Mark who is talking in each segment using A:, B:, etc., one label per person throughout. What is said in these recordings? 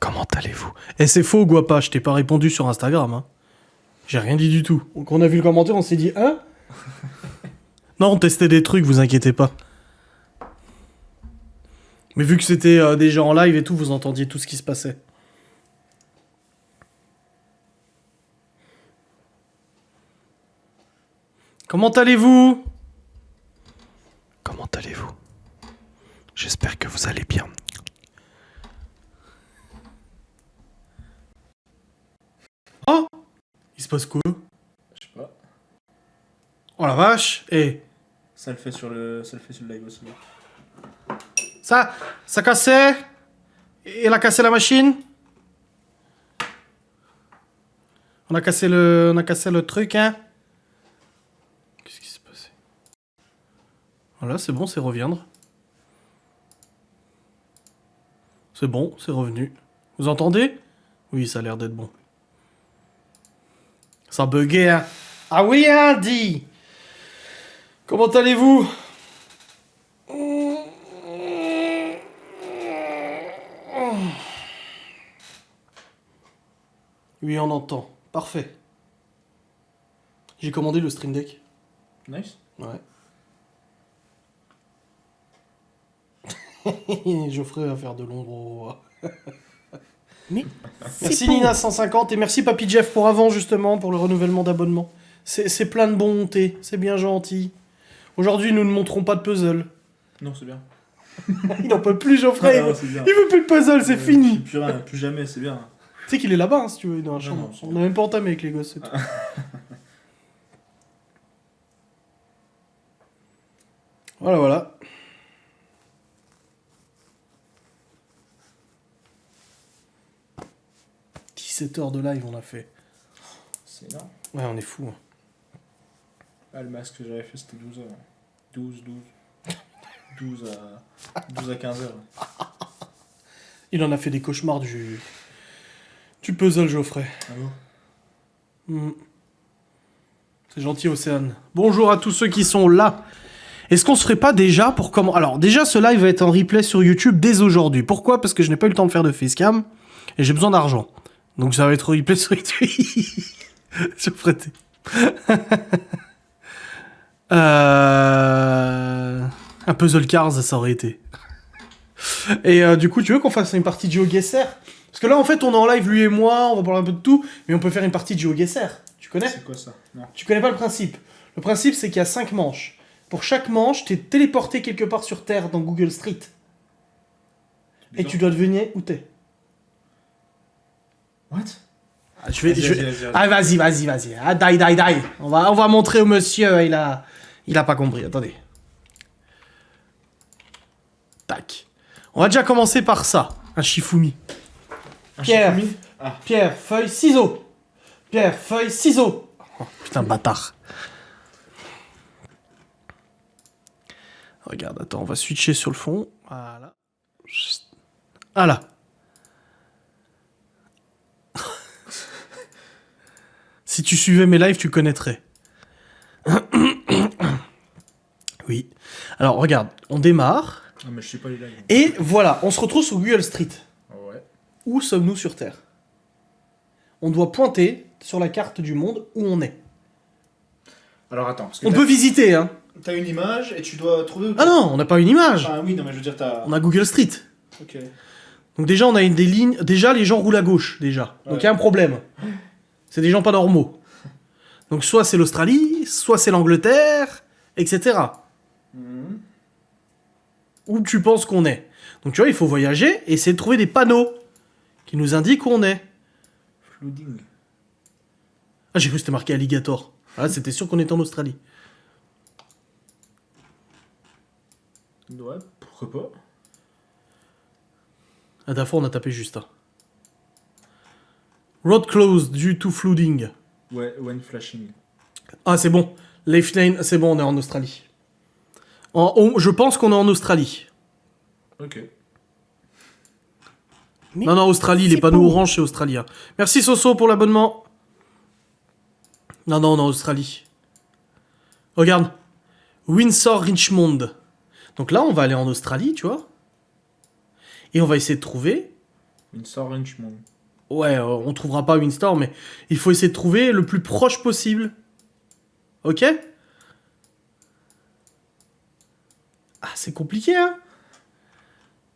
A: Comment allez-vous? Eh, c'est faux, Guapa, je t'ai pas répondu sur Instagram. Hein. J'ai rien dit du tout. Donc on a vu le commentaire, on s'est dit, hein? Non, on testait des trucs, vous inquiétez pas. Mais vu que c'était des gens en live et tout, vous entendiez tout ce qui se passait. Comment allez-vous? Comment allez-vous? J'espère que vous allez bien. Oh! Il se passe quoi?
B: Je sais pas.
A: Oh la vache! Eh!
B: Ça le fait sur le live aussi.
A: Ça cassait? Il a cassé la machine? On a cassé le truc, hein? Qu'est-ce qui s'est passé? Voilà, c'est bon, c'est reviendre. C'est bon, c'est revenu. Vous entendez? Oui, ça a l'air d'être bon. Ça buguait, hein? Ah oui, hein, dit! Comment allez-vous? Oui, on entend. Parfait. J'ai commandé le Stream Deck.
B: Nice.
A: Ouais. Geoffrey va faire de l'ombre. Merci Nina150 et merci Papy Jeff pour avant justement pour le renouvellement d'abonnement. C'est plein de bonté, c'est bien gentil. Aujourd'hui nous ne montrons pas de puzzle.
B: Non, c'est bien.
A: Il n'en peut plus Geoffrey,
B: Ah, non, c'est bien.
A: il veut plus de puzzle, c'est fini.
B: Plus rien, plus jamais, c'est bien.
A: Tu sais qu'il est là-bas hein, si tu veux, dans la chambre.
B: non, c'est
A: On n'a même pas entamé avec les gosses et tout. Voilà, voilà. « 17 heures de live on a fait.
B: C'est énorme.
A: Ouais, on est fou. Hein.
B: Ah, le masque que j'avais fait, c'était 12 heures. 12 à 15 heures.
A: Il en a fait des cauchemars du puzzle, Geoffrey.
B: Ah bon?
A: C'est gentil, Océane. Bonjour à tous ceux qui sont là. Est-ce qu'on se ferait pas déjà pour comment... Alors, déjà, ce live va être en replay sur YouTube dès aujourd'hui. Pourquoi? Parce que je n'ai pas eu le temps de faire de facecam et j'ai besoin d'argent. Donc, ça va être replay sur YouTube. Sur prêté. Un puzzle cars, ça aurait été. Et du coup, tu veux qu'on fasse une partie de GeoGuessr? Parce que là, en fait, on est en live, lui et moi, on va parler un peu de tout, mais on peut faire une partie de GeoGuessr. Tu connais?
B: C'est quoi ça? Non.
A: Tu connais pas le principe. Le principe, c'est qu'il y a 5 manches. Pour chaque manche, t'es téléporté quelque part sur Terre dans Google Street. Et tu dois deviner où t'es.
B: What?
A: Ah, vas-y. Ah, vas-y. Ah, die. On va montrer au monsieur, il a pas compris. Attendez. Tac. On va déjà commencer par ça. Un Shifumi. Pierre, Pierre, feuille, ciseaux. Pierre, feuille, ciseaux. Oh, putain, bâtard. Regarde, attends, on va switcher sur le fond. Voilà. Ah là. Si tu suivais mes lives, tu connaîtrais. Oui. Alors, regarde, on démarre.
B: Ah, mais je sais pas les lives.
A: Et voilà, on se retrouve sur Google Street.
B: Ouais.
A: Où sommes-nous sur Terre? On doit pointer sur la carte du monde où on est.
B: Alors attends, parce que
A: On peut visiter, hein.
B: T'as une image et tu dois trouver où
A: Ah non, on n'a pas une image.
B: Ah oui, non mais je veux dire t'as...
A: On a Google Street.
B: Ok.
A: Donc déjà, on a des lignes... Déjà, les gens roulent à gauche, déjà. Donc il y a un problème. C'est des gens pas normaux. Donc soit c'est l'Australie, soit c'est l'Angleterre, etc. Où tu penses qu'on est. Donc tu vois, il faut voyager et essayer de trouver des panneaux qui nous indiquent où on est.
B: Flooding.
A: Ah, j'ai cru que c'était marqué alligator. Ah, c'était sûr qu'on était en Australie.
B: Ouais, pourquoi pas.
A: La dernière fois, on a tapé juste. Hein. Road closed due to flooding.
B: Ouais, when flashing.
A: Ah, c'est bon. Life lane, c'est bon, on est en Australie. Je pense qu'on est en Australie.
B: Ok.
A: Mais non, Australie, les panneaux orange, c'est australien. Merci Soso pour l'abonnement. Non, on est en Australie. Regarde. Windsor Richmond. Donc là, on va aller en Australie, tu vois. Et on va essayer de trouver
B: Windsor, Richmond.
A: Ouais, on trouvera pas Windsor, mais il faut essayer de trouver le plus proche possible. Ok? Ah, c'est compliqué, hein?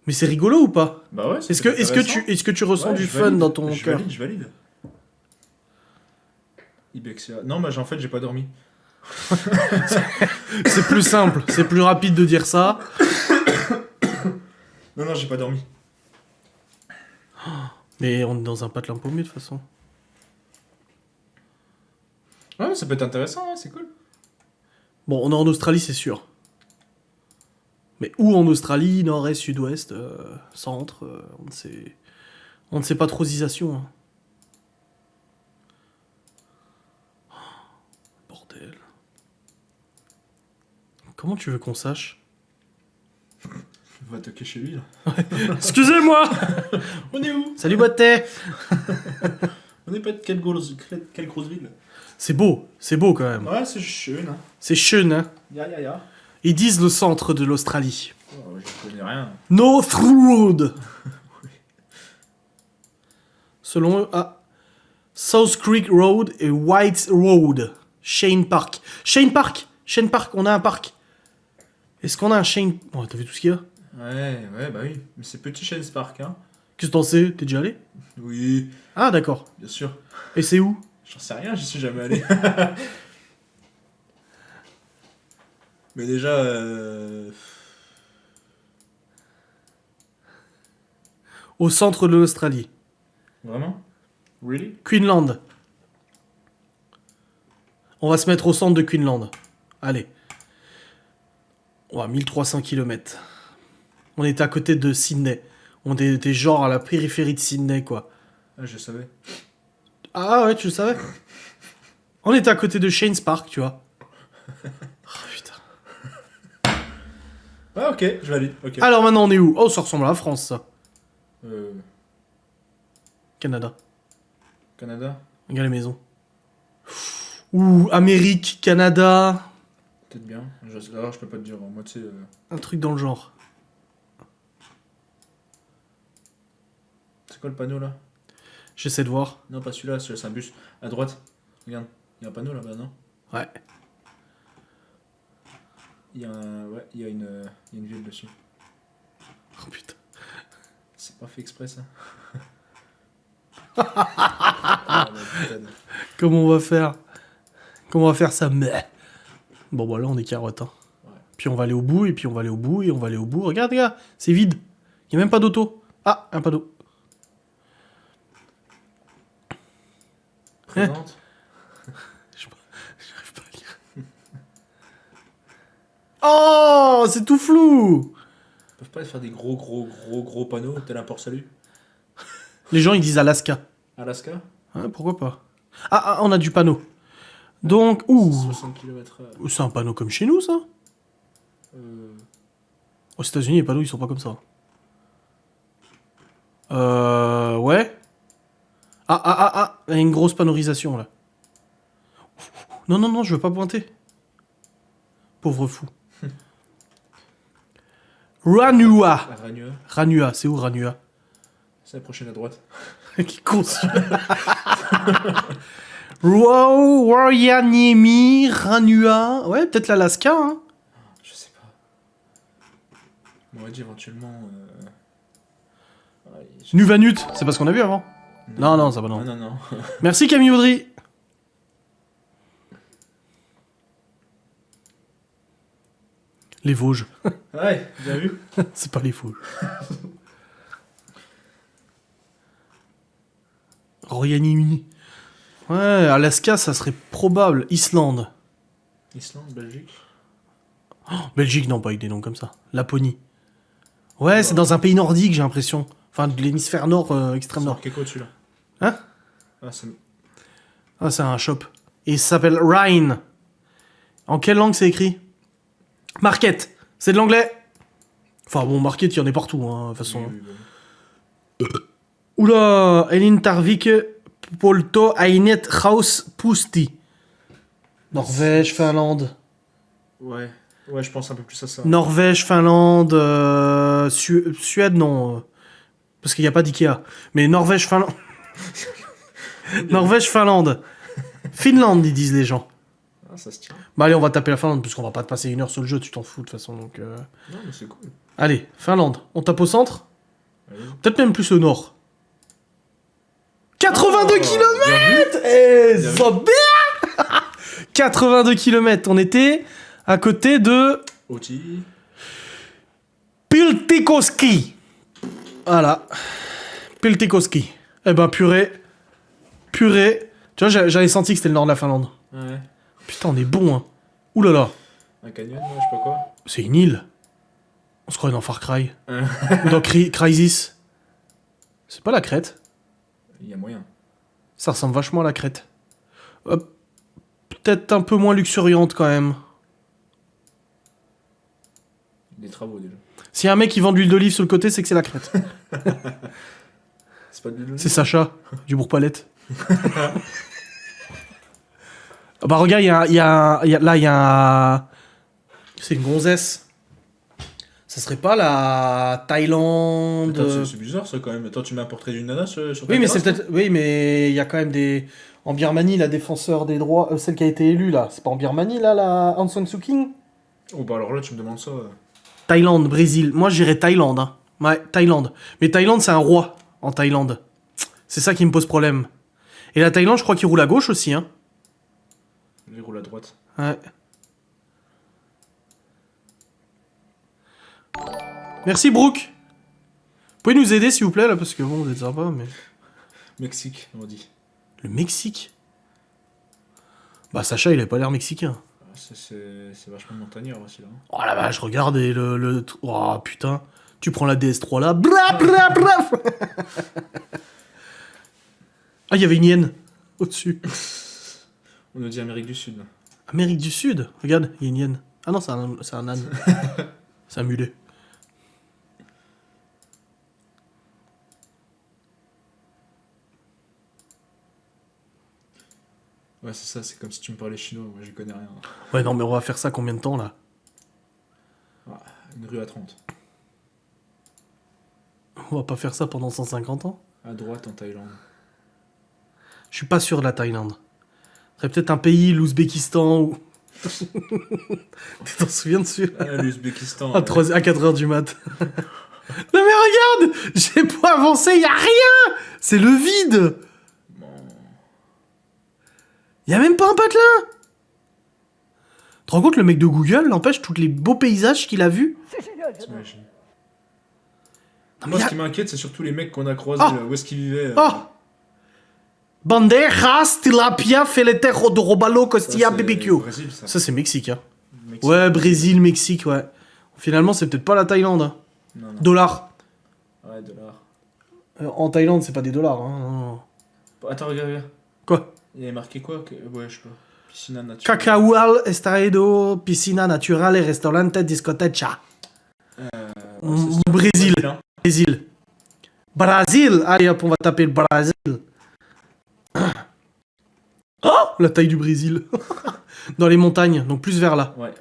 A: Mais c'est rigolo ou pas?
B: Bah ouais,
A: Est-ce que tu ressens du fun dans ton cœur?
B: Je valide. Ibexia. Non, bah en fait, j'ai pas dormi.
A: C'est plus simple, c'est plus rapide de dire ça.
B: Non, j'ai pas dormi.
A: Mais on est dans un patelin paumé de toute façon.
B: Ouais, ça peut être intéressant, ouais, c'est cool.
A: Bon, on est en Australie, c'est sûr. Mais où en Australie? Nord, est, sud-ouest, centre, on ne sait... On ne sait pas trop zisation. Hein. Bordel. Comment tu veux qu'on sache?
B: On va attaquer chez lui, là.
A: Excusez-moi.
B: On est où?
A: Salut Boité.
B: On est pas de quelle grosse ville?
A: C'est beau quand même.
B: Ouais, c'est chouette, hein.
A: C'est chun, hein.
B: Ya.
A: Ils disent le centre de l'Australie.
B: Oh, je connais rien.
A: North Road. Selon eux, South Creek Road et White Road. Shane Park, on a un parc. Est-ce qu'on a un Shane... Oh, t'as vu tout ce qu'il y a?
B: Ouais, bah oui. Mais c'est petit Shane's Park, hein.
A: Qu'est-ce que t'en sais? T'es déjà allé?
B: Oui,
A: Ah, d'accord.
B: bien sûr.
A: Et c'est où?
B: J'en sais rien, j'y suis jamais allé. Mais déjà,
A: Au centre de l'Australie.
B: Vraiment? Really?
A: Queensland. On va se mettre au centre de Queensland. Allez. Ouais, 1300 km. On était à côté de Sydney. On était genre à la périphérie de Sydney, quoi.
B: Ah, je savais.
A: Ah ouais, tu le savais? On était à côté de Shane's Park, tu vois. Oh, putain.
B: Ah, ok, je valide. Ok.
A: Alors maintenant, on est où? Oh, ça ressemble à la France, ça.
B: Euh,
A: Canada.
B: Canada?
A: Regarde les maisons. Ouh, Amérique, Canada.
B: Peut-être bien. Alors, je peux pas te dire. Moi, tu sais...
A: Un truc dans le genre.
B: C'est quoi le panneau, là?
A: J'essaie de voir.
B: Non, pas celui-là, c'est un bus. À droite. Regarde. Il y a un panneau, là-bas, non?
A: Ouais.
B: Il y a une ville dessus.
A: Oh putain.
B: C'est pas fait exprès, ça. Ah, putain.
A: Comment on va faire? Comment on va faire ça? Mais... Bon, bah là, on est carotte. Hein.
B: Ouais.
A: Puis on va aller au bout, et puis on va aller au bout, et on va aller au bout. Regarde, regarde, c'est vide. Il n'y a même pas d'auto. Ah, un panneau.
B: Présente.
A: J'arrive pas à lire. Oh, c'est tout flou.
B: Ils peuvent pas faire des gros panneaux, tel un port-salut?
A: Les gens, ils disent Alaska.
B: Alaska?
A: Hein, pourquoi pas? On a du panneau. Donc, ouh.
B: 60 km/h.
A: C'est un panneau comme chez nous, ça? Aux États-Unis, les panneaux, ils sont pas comme ça. Ouais. Il y a une grosse panorisation, là. Non, je veux pas pointer. Pauvre fou. Ranua.
B: Ranua.
A: Ranua, c'est où Ranua?
B: C'est la prochaine à droite.
A: Qui con celui-là. Warianimi, Ranua. Ouais, peut-être l'Alaska, hein.
B: Je sais pas. On aurait dit éventuellement... ouais,
A: Nunavut, c'est pas ce qu'on a vu avant. Non, ça va non.
B: Non.
A: Merci Camille Audry. Les Vosges.
B: Ouais, bien vu.
A: C'est pas les Vosges. Royanimi. Ouais, Alaska, ça serait probable. Islande.
B: Islande, Belgique.
A: Belgique, non, pas avec des noms comme ça. Laponie. Ouais, c'est dans un pays nordique, j'ai l'impression. Enfin, de l'hémisphère nord, extrême nord.
B: C'est quoi dessus là?
A: Hein?
B: Ah, c'est...
A: Ah, c'est un shop. Et ça s'appelle Rhine. En quelle langue c'est écrit? Market. C'est de l'anglais. Enfin bon, Market, il y en a partout, hein, de toute façon.
B: Oui.
A: Oula, Elintarvik, Polto, Ainet, Haus, Pusti. Norvège, Finlande.
B: Ouais, je pense un peu plus à ça.
A: Norvège, Finlande, Suède, non. Parce qu'il n'y a pas d'Ikea. Mais Norvège, Finlande... Norvège, Finlande. Finlande, ils disent les gens.
B: Ah, ça se tient.
A: Bah allez, on va taper la Finlande, puisqu'on va pas te passer 1 heure sur le jeu, tu t'en fous de toute façon. Donc,
B: Non, mais c'est cool.
A: Allez, Finlande. On tape au centre?
B: Allez.
A: Peut-être même plus au nord. 82
B: Oh,
A: km.
B: Bien vu.
A: 82 km. On était à côté de
B: Oti.
A: Piltikoski. Voilà. Piltikoski. Eh ben, purée. Purée. Tu vois, j'avais senti que c'était le nord de la Finlande.
B: Ouais.
A: Putain, on est bon, hein. Ouh là là.
B: Un canyon, ouais, je sais pas quoi.
A: C'est une île. On se croirait dans Far Cry.
B: Ouais.
A: Ou dans Crysis. C'est pas la Crète.
B: Il y a moyen.
A: Ça ressemble vachement à la Crète. Peut-être un peu moins luxuriante quand même.
B: Des travaux déjà.
A: S'il y a un mec qui vend de l'huile d'olive sur le côté, c'est que c'est la Crète.
B: C'est pas de l'huile.
A: C'est Sacha, du Bourg-Palette. Bah regarde, là, il y a un... C'est une gonzesse. Ça serait pas la Thaïlande...
B: Attends, c'est bizarre ça quand même. Attends, tu mets un portrait d'une nana sur ta
A: Oui, mais c'est
B: terrasse,
A: peut-être... Oui, mais il y a quand même des... En Birmanie, la défenseur des droits... celle qui a été élue, là. C'est pas en Birmanie, là, la Aung San Suu Kyi?
B: Oh bah alors là, tu me demandes ça.
A: Thaïlande, Brésil. Moi, j'irais Thaïlande. Hein. Ouais, Thaïlande. Mais Thaïlande, c'est un roi en Thaïlande. C'est ça qui me pose problème. Et la Thaïlande, je crois qu'il roule à gauche aussi. Hein.
B: Il roule à droite.
A: Ouais. Merci, Brooke. Vous pouvez nous aider, s'il vous plaît, là, parce que bon, vous êtes sympa, mais...
B: Mexique, on dit.
A: Le Mexique? Bah, Sacha, il a pas l'air mexicain.
B: Ah, c'est vachement montagnard aussi là.
A: Oh la vache, regarde, et le... Oh, putain. Tu prends la DS3, là. Bla, bla, bla. Ah, il y avait une hyène au-dessus.
B: On nous dit Amérique du Sud là.
A: Amérique du Sud. Regarde, il y a une hyène. Ah non, c'est un âne. C'est un mulet.
B: Ouais, c'est ça, c'est comme si tu me parlais chinois, moi j'y connais rien.
A: Ouais, non, mais on va faire ça combien de temps, là?
B: Ah, une rue à 30.
A: On va pas faire ça pendant 150 ans?
B: À droite en Thaïlande.
A: Je suis pas sûr de la Thaïlande. Ce serait peut-être un pays, l'Ouzbékistan ou... Tu t'en souviens dessus?
B: Ah, l'Ouzbékistan.
A: À 4h du mat. Non mais regarde! J'ai pas avancé, y a rien! C'est le vide!
B: Bon.
A: Y a même pas un patelin! Tu te rends compte, le mec de Google, n'empêche, tous les beaux paysages qu'il a vus?
B: T'imagines.
A: Non, mais
B: Moi,
A: y
B: ce
A: a...
B: qui m'inquiète, c'est surtout les mecs qu'on a croisés,
A: Ah
B: là, où est-ce qu'ils vivaient.
A: Ah! Bandejas, tilapia, filetejo de robalo, costilla, BBQ.
B: Brésil, ça.
A: Ça, c'est Mexique, hein.
B: Mexique.
A: Ouais, Brésil, Mexique, ouais. Finalement, c'est peut-être pas la Thaïlande. Hein.
B: Non, non.
A: Dollars.
B: Ouais, dollars.
A: En Thaïlande, c'est pas des dollars. Hein. Non.
B: Attends, regarde.
A: Quoi?
B: Il y avait marqué quoi Ouais, je sais pas. Piscina naturelle.
A: Cacahual, estaedo, piscina naturale, restaurante, discoteca. Brésil.
B: Hein.
A: Brésil. Brésil. Allez hop, on va taper le Brésil. Oh, la taille du Brésil. Dans les montagnes, donc plus vers là.
B: Ouais.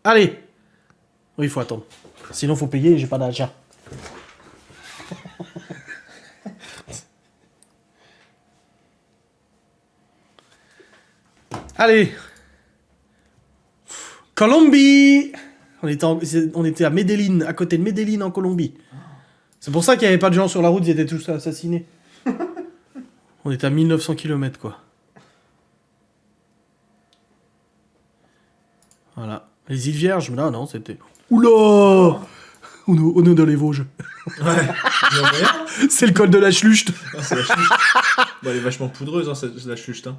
A: Allez. Oui, il faut attendre. Sinon, faut payer et j'ai pas d'argent. Allez. Colombie. On était à Medellín, à côté de Medellín en Colombie. C'est pour ça qu'il n'y avait pas de gens sur la route, ils étaient tous assassinés. On était à 1900 km, quoi. Voilà. Les îles Vierges, mais là, non, c'était... Oula! On est dans les Vosges.
B: Ouais. Il y a moyen.
A: C'est le col de la Schlucht.
B: Ah, c'est la chluche. Bah, elle est vachement poudreuse, hein, c'est la chluche, hein.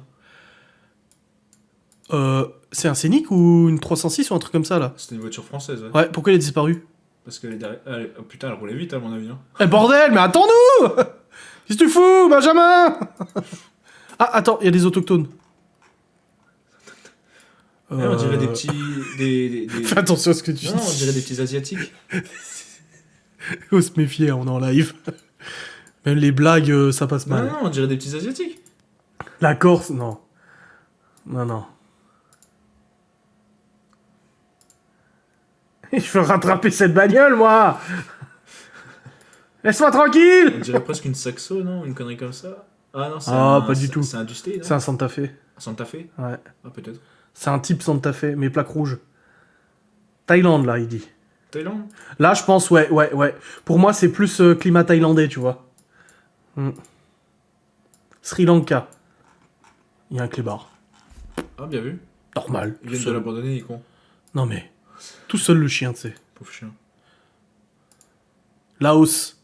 A: C'est un Scénic ou une 306 ou un truc comme ça, là?
B: C'était une voiture française, ouais.
A: Ouais, pourquoi elle est disparue?
B: Parce qu'elle est derrière. Oh putain, elle roulait vite, à mon avis. Hein.
A: Eh bordel, mais attends-nous! Qu'est-ce que tu fous, Benjamin? Ah, attends, il y a des autochtones.
B: Ouais, on dirait des petits.
A: Fais attention à ce que tu
B: Non, on
A: dis.
B: dirait des petits asiatiques.
A: Faut se méfier, on est en live. Même les blagues, ça passe
B: Non,
A: mal.
B: non, on dirait des petits asiatiques.
A: La Corse, non. Non. Je veux rattraper cette bagnole, moi. Laisse-moi
B: On
A: tranquille.
B: dirait presque une saxo, non? Une connerie comme ça. Ah non, c'est
A: Pas du tout.
B: C'est un Dusty, non?
A: C'est un Santa Fe.
B: Santa Fe?
A: Ouais.
B: Ah, peut-être.
A: C'est un type Santa Fe, mais plaque rouge. Thaïlande, là, il dit.
B: Thaïlande?
A: Là, je pense, ouais. Pour moi, c'est plus climat thaïlandais, tu vois. Sri Lanka. Il y a un clébard.
B: Ah, bien vu.
A: Normal.
B: Il
A: tout
B: vient de
A: seul.
B: l'abandonner, il est con.
A: Non, mais... Tout seul, le chien, tu sais.
B: Pauvre chien.
A: Laos.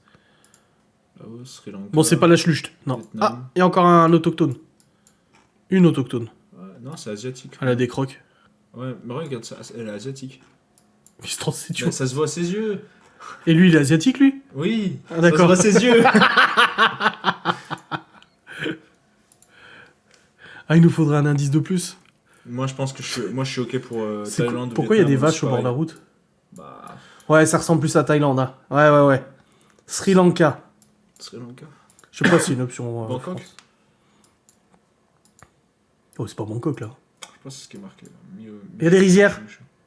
B: Laos, Sri Lanka.
A: Bon, c'est pas la schlucht. Non.
B: Vietnam.
A: Ah, il y a encore un autochtone. Une autochtone.
B: Ouais, non, c'est asiatique.
A: Elle a des crocs.
B: Ouais, mais regarde ça, elle est asiatique.
A: Il se transite, tu
B: Bah,
A: vois.
B: ça se voit à ses yeux.
A: Et lui, il est asiatique, lui?
B: Oui,
A: Ah, d'accord.
B: ça se voit à ses yeux.
A: Ah, il nous faudrait un indice de plus.
B: Moi, je pense que je suis ok pour
A: C'est
B: Thaïlande.
A: Pourquoi il y a des
B: Vietnam,
A: vaches au bord de la route?
B: Bah,
A: Ouais, ça ressemble plus à Thaïlande. Hein. Ouais. Sri Lanka.
B: Sri Lanka.
A: Je sais pas si c'est une option.
B: Bangkok.
A: France. Oh, c'est pas Bangkok, là.
B: Je sais pas si c'est ce qui est marqué.
A: Il y a des rizières.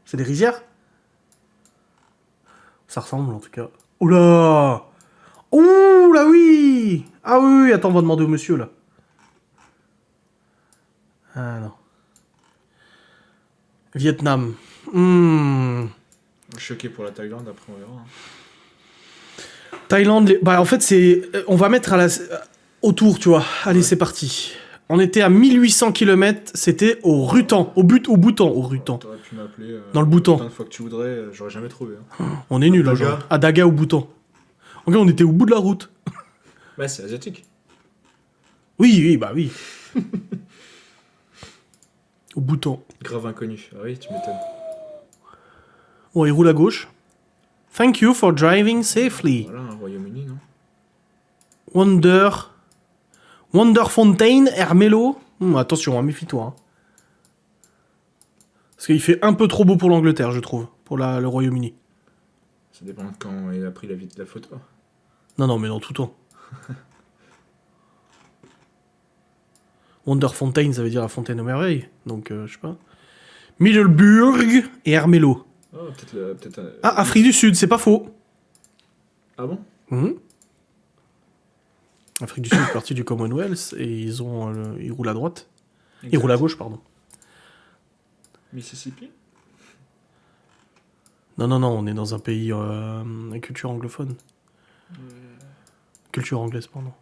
A: C'est des rizières? Ça ressemble, en tout cas. Oula! Ouh, là, oui! Ah oui, attends, on va demander au monsieur, là. Ah, non. Vietnam.
B: Je suis ok pour la Thaïlande, après on verra.
A: Thaïlande, bah en fait c'est... On va mettre autour, tu vois. Allez, c'est parti. On était à 1800 km, c'était au Rutan, au Bhoutan, au Rutan.
B: T'aurais pu m'appeler
A: Dans le Bhoutan.
B: autant de fois que tu voudrais, j'aurais jamais trouvé. Hein.
A: On est nul,
B: Daga.
A: genre. À Daga, au Bhoutan. En gars, on était au bout de la route.
B: Ouais, c'est asiatique.
A: Oui, bah oui. Au Bhoutan.
B: Grave inconnu. Ah oui, tu m'étonnes.
A: Bon, il roule à gauche. Thank you for driving safely.
B: Voilà, un Royaume-Uni, non?
A: Wonder Fontaine, Hermelo. Attention, hein, méfie-toi. Hein. Parce qu'il fait un peu trop beau pour l'Angleterre, je trouve. Pour le Royaume-Uni.
B: Ça dépend de quand il a pris la photo.
A: Non, mais dans tout temps. Wonder Fontaine, ça veut dire la fontaine aux merveilles. Donc, je sais pas. Middelburg et Hermelo.
B: Oh, peut-être.
A: Ah, Afrique du Sud, c'est pas faux.
B: Ah bon?
A: Afrique du Sud est partie du Commonwealth et ils roulent à droite. Ils
B: Exact.
A: roulent à gauche, pardon.
B: Mississippi?
A: Non, on est dans un pays à culture anglophone. Culture anglaise, pardon.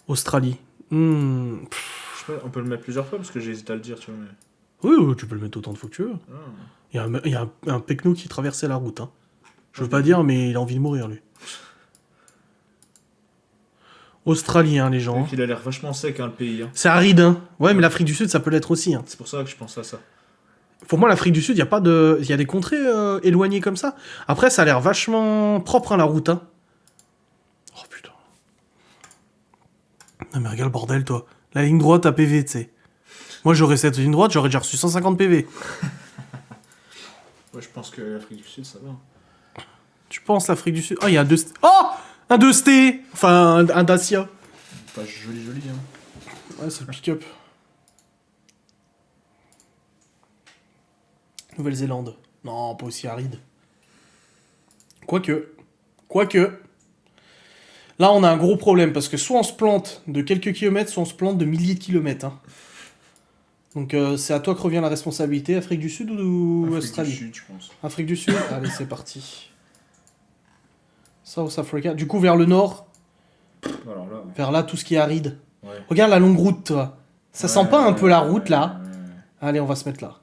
A: Australie.
B: Je sais pas, on peut le mettre plusieurs fois parce que j'ai hésité à le dire, tu vois. Mais...
A: Oui, tu peux le mettre autant de fois que tu veux.
B: Ah.
A: Il y a un pecno qui traversait la route. Hein. Je veux pas dire, mais il a envie de mourir, lui. Australien, les gens.
B: Et puis il a l'air vachement sec, hein, le pays. Hein.
A: C'est aride, hein. Ouais, mais l'Afrique du Sud, ça peut l'être aussi. Hein.
B: C'est pour ça que je pense à ça.
A: Pour moi, l'Afrique du Sud, il y a pas de... Il y a des contrées éloignées comme ça. Après, ça a l'air vachement propre, hein, la route. Hein. Oh, putain. Non, mais regarde le bordel, toi. La ligne droite à PV, tu sais. Moi, j'aurais cette ligne droite, j'aurais déjà reçu 150 PV.
B: Ouais, je pense que l'Afrique du Sud, ça va.
A: Tu penses, l'Afrique du Sud... Oh, il y a un 2... Oh, un 2ST. Enfin, un Dacia.
B: Pas joli, hein.
A: Ouais, c'est le pick-up. Nouvelle-Zélande. Non, pas aussi aride. Quoique. Là, on a un gros problème, parce que soit on se plante de quelques kilomètres, soit on se plante de milliers de kilomètres. Hein. Donc, c'est à toi que revient la responsabilité. Afrique du Sud ou
B: Afrique
A: Australie?
B: du Sud, je pense.
A: Afrique du Sud. Allez, c'est parti. South Africa. Du coup, vers le nord,
B: Alors là,
A: vers là, tout ce qui est aride.
B: ouais.
A: Regarde la longue route, toi. Ça sent pas un peu la route, là?
B: Ouais.
A: Allez, on va se mettre là.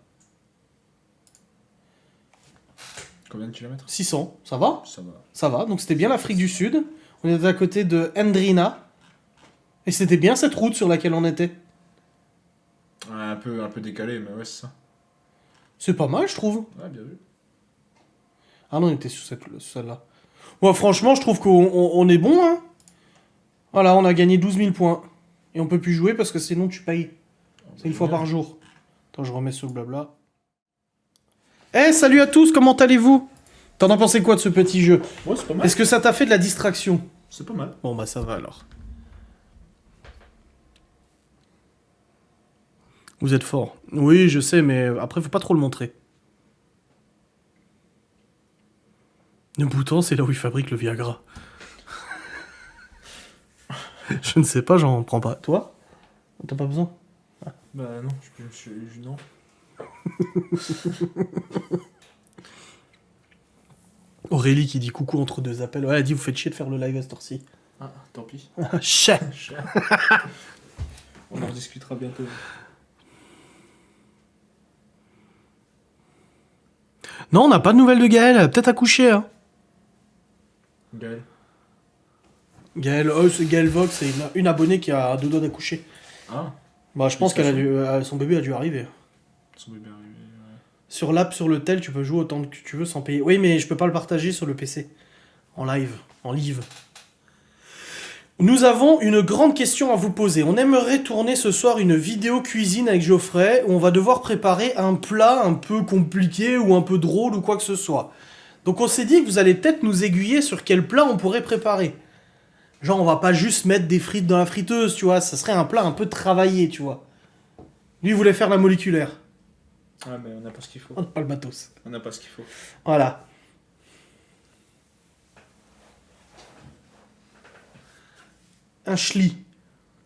B: Combien de kilomètres?
A: 600, ça va?
B: Ça va.
A: Ça va, donc c'était bien l'Afrique du Sud. On était à côté de Ndrina. Et c'était bien cette route sur laquelle on était.
B: Ouais, un peu décalé, mais ouais, c'est ça.
A: C'est pas mal, je trouve.
B: Ouais, bien vu.
A: Ah non, on était sur celle-là. Moi, franchement, je trouve qu'on est bon, hein. Voilà, on a gagné 12 000 points. Et on peut plus jouer parce que sinon tu payes. C'est une fois par jour. Attends, je remets sur le blabla. Eh, salut à tous, comment allez-vous? T'en as pensé quoi de ce petit jeu?
B: Ouais, c'est pas mal.
A: Est-ce que ça t'a fait de la distraction?
B: C'est pas mal.
A: Bon, bah ça va alors. Vous êtes fort. Oui, je sais, mais après, faut pas trop le montrer. Le Bhoutan, c'est là où ils fabriquent le Viagra. Je ne sais pas, j'en prends pas. Toi? T'as pas besoin?
B: Bah non, non.
A: Aurélie qui dit coucou entre deux appels. Ouais, elle dit vous faites chier de faire le live à cette heure-ci.
B: Ah, tant pis.
A: Chais.
B: On en discutera bientôt.
A: Non, on n'a pas de nouvelles de Gaël, elle a peut-être accouché. Hein.
B: Gaël.
A: Gaël, c'est Gaël Vox, c'est une abonnée qui a 2 doigts d'accoucher.
B: Ah,
A: Bah, je pense qu'elle a dû, son bébé a dû arriver.
B: son bébé est arrivé. Ouais.
A: Sur l'app, sur le tel, tu peux jouer autant que tu veux sans payer. Oui, mais je peux pas le partager sur le PC. En live. En live. Nous avons une grande question à vous poser. On aimerait tourner ce soir une vidéo cuisine avec Geoffrey où on va devoir préparer un plat un peu compliqué ou un peu drôle ou quoi que ce soit. Donc on s'est dit que vous allez peut-être nous aiguiller sur quel plat on pourrait préparer. Genre on va pas juste mettre des frites dans la friteuse, tu vois. Ça serait un plat un peu travaillé, tu vois. Lui il voulait faire la moléculaire.
B: Ah, mais on n'a pas ce qu'il faut.
A: On n'a pas le matos.
B: On n'a pas ce qu'il faut.
A: Voilà. Un chili.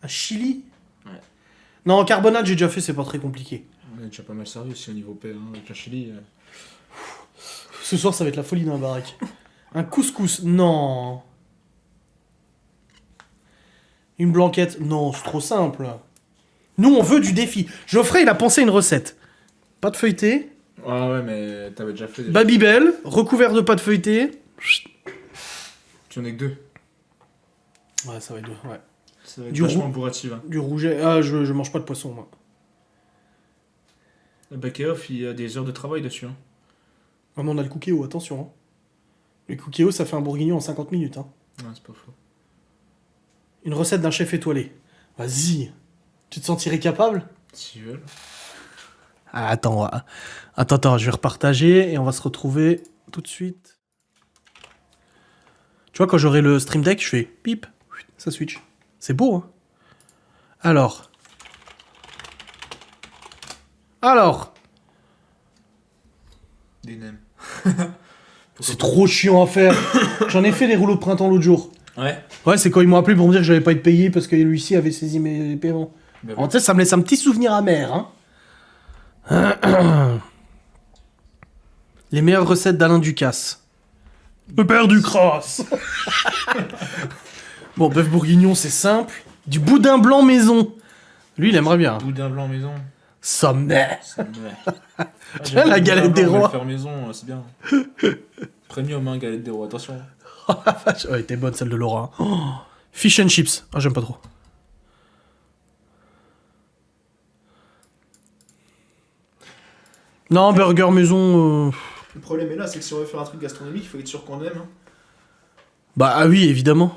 A: Un chili?
B: Ouais.
A: Non, en carbonate, j'ai déjà fait, c'est pas très compliqué.
B: On est déjà pas mal sérieux aussi au niveau paix, hein, avec la chili.
A: Ce soir, ça va être la folie dans la baraque. Un couscous? Non. Une blanquette? Non, c'est trop simple. Nous, on veut du défi. Geoffrey, il a pensé une recette. Pâte feuilletée,
B: Ah ouais, mais t'avais déjà fait. Déjà.
A: Babybel, recouvert de pâte feuilletée.
B: Tu en es que 2.
A: Ouais, ça va être... Ouais.
B: Ça va être
A: Du
B: vachement
A: roux.
B: bourratif. Hein.
A: Du rouget. Ah, je mange pas de poisson, moi.
B: Le back-off, il y a des heures de travail dessus. Hein.
A: Ah, mais on a le cookéo, attention. Hein. Le cookéo, ça fait un bourguignon en 50 minutes. Hein.
B: Ouais, c'est pas faux.
A: Une recette d'un chef étoilé. Vas-y. Tu te sentirais capable?
B: Si tu veux.
A: Ah, attends, je vais repartager et on va se retrouver tout de suite. Tu vois, quand j'aurai le Stream Deck, je fais pip, ça switch. C'est beau, hein? Alors.
B: Des nems.
A: C'est trop chiant à faire. J'en ai fait des rouleaux de printemps l'autre jour.
B: Ouais.
A: Ouais, c'est quand ils m'ont appelé pour me dire que j'allais pas être payé parce que lui-ci avait saisi mes paiements.
B: Bah,
A: Alors, tu sais, ça me laisse un petit souvenir amer, hein. Les meilleures recettes d'Alain Ducasse. Le père du crasse. Bon, bœuf bourguignon, c'est simple. Du boudin blanc maison. Lui, il aimerait bien.
B: Boudin blanc maison.
A: Sommet.
B: Ça me...
A: Tiens, la galette des rois.
B: Faire maison, c'est bien. Premium, hein, galette des rois, attention.
A: Elle était bonne, celle de Laura. Oh. Fish and chips. Ah, j'aime pas trop. Non, burger maison...
B: Le problème est là, c'est que si on veut faire un truc gastronomique, il faut être sûr qu'on aime. Hein.
A: Bah, ah oui, évidemment.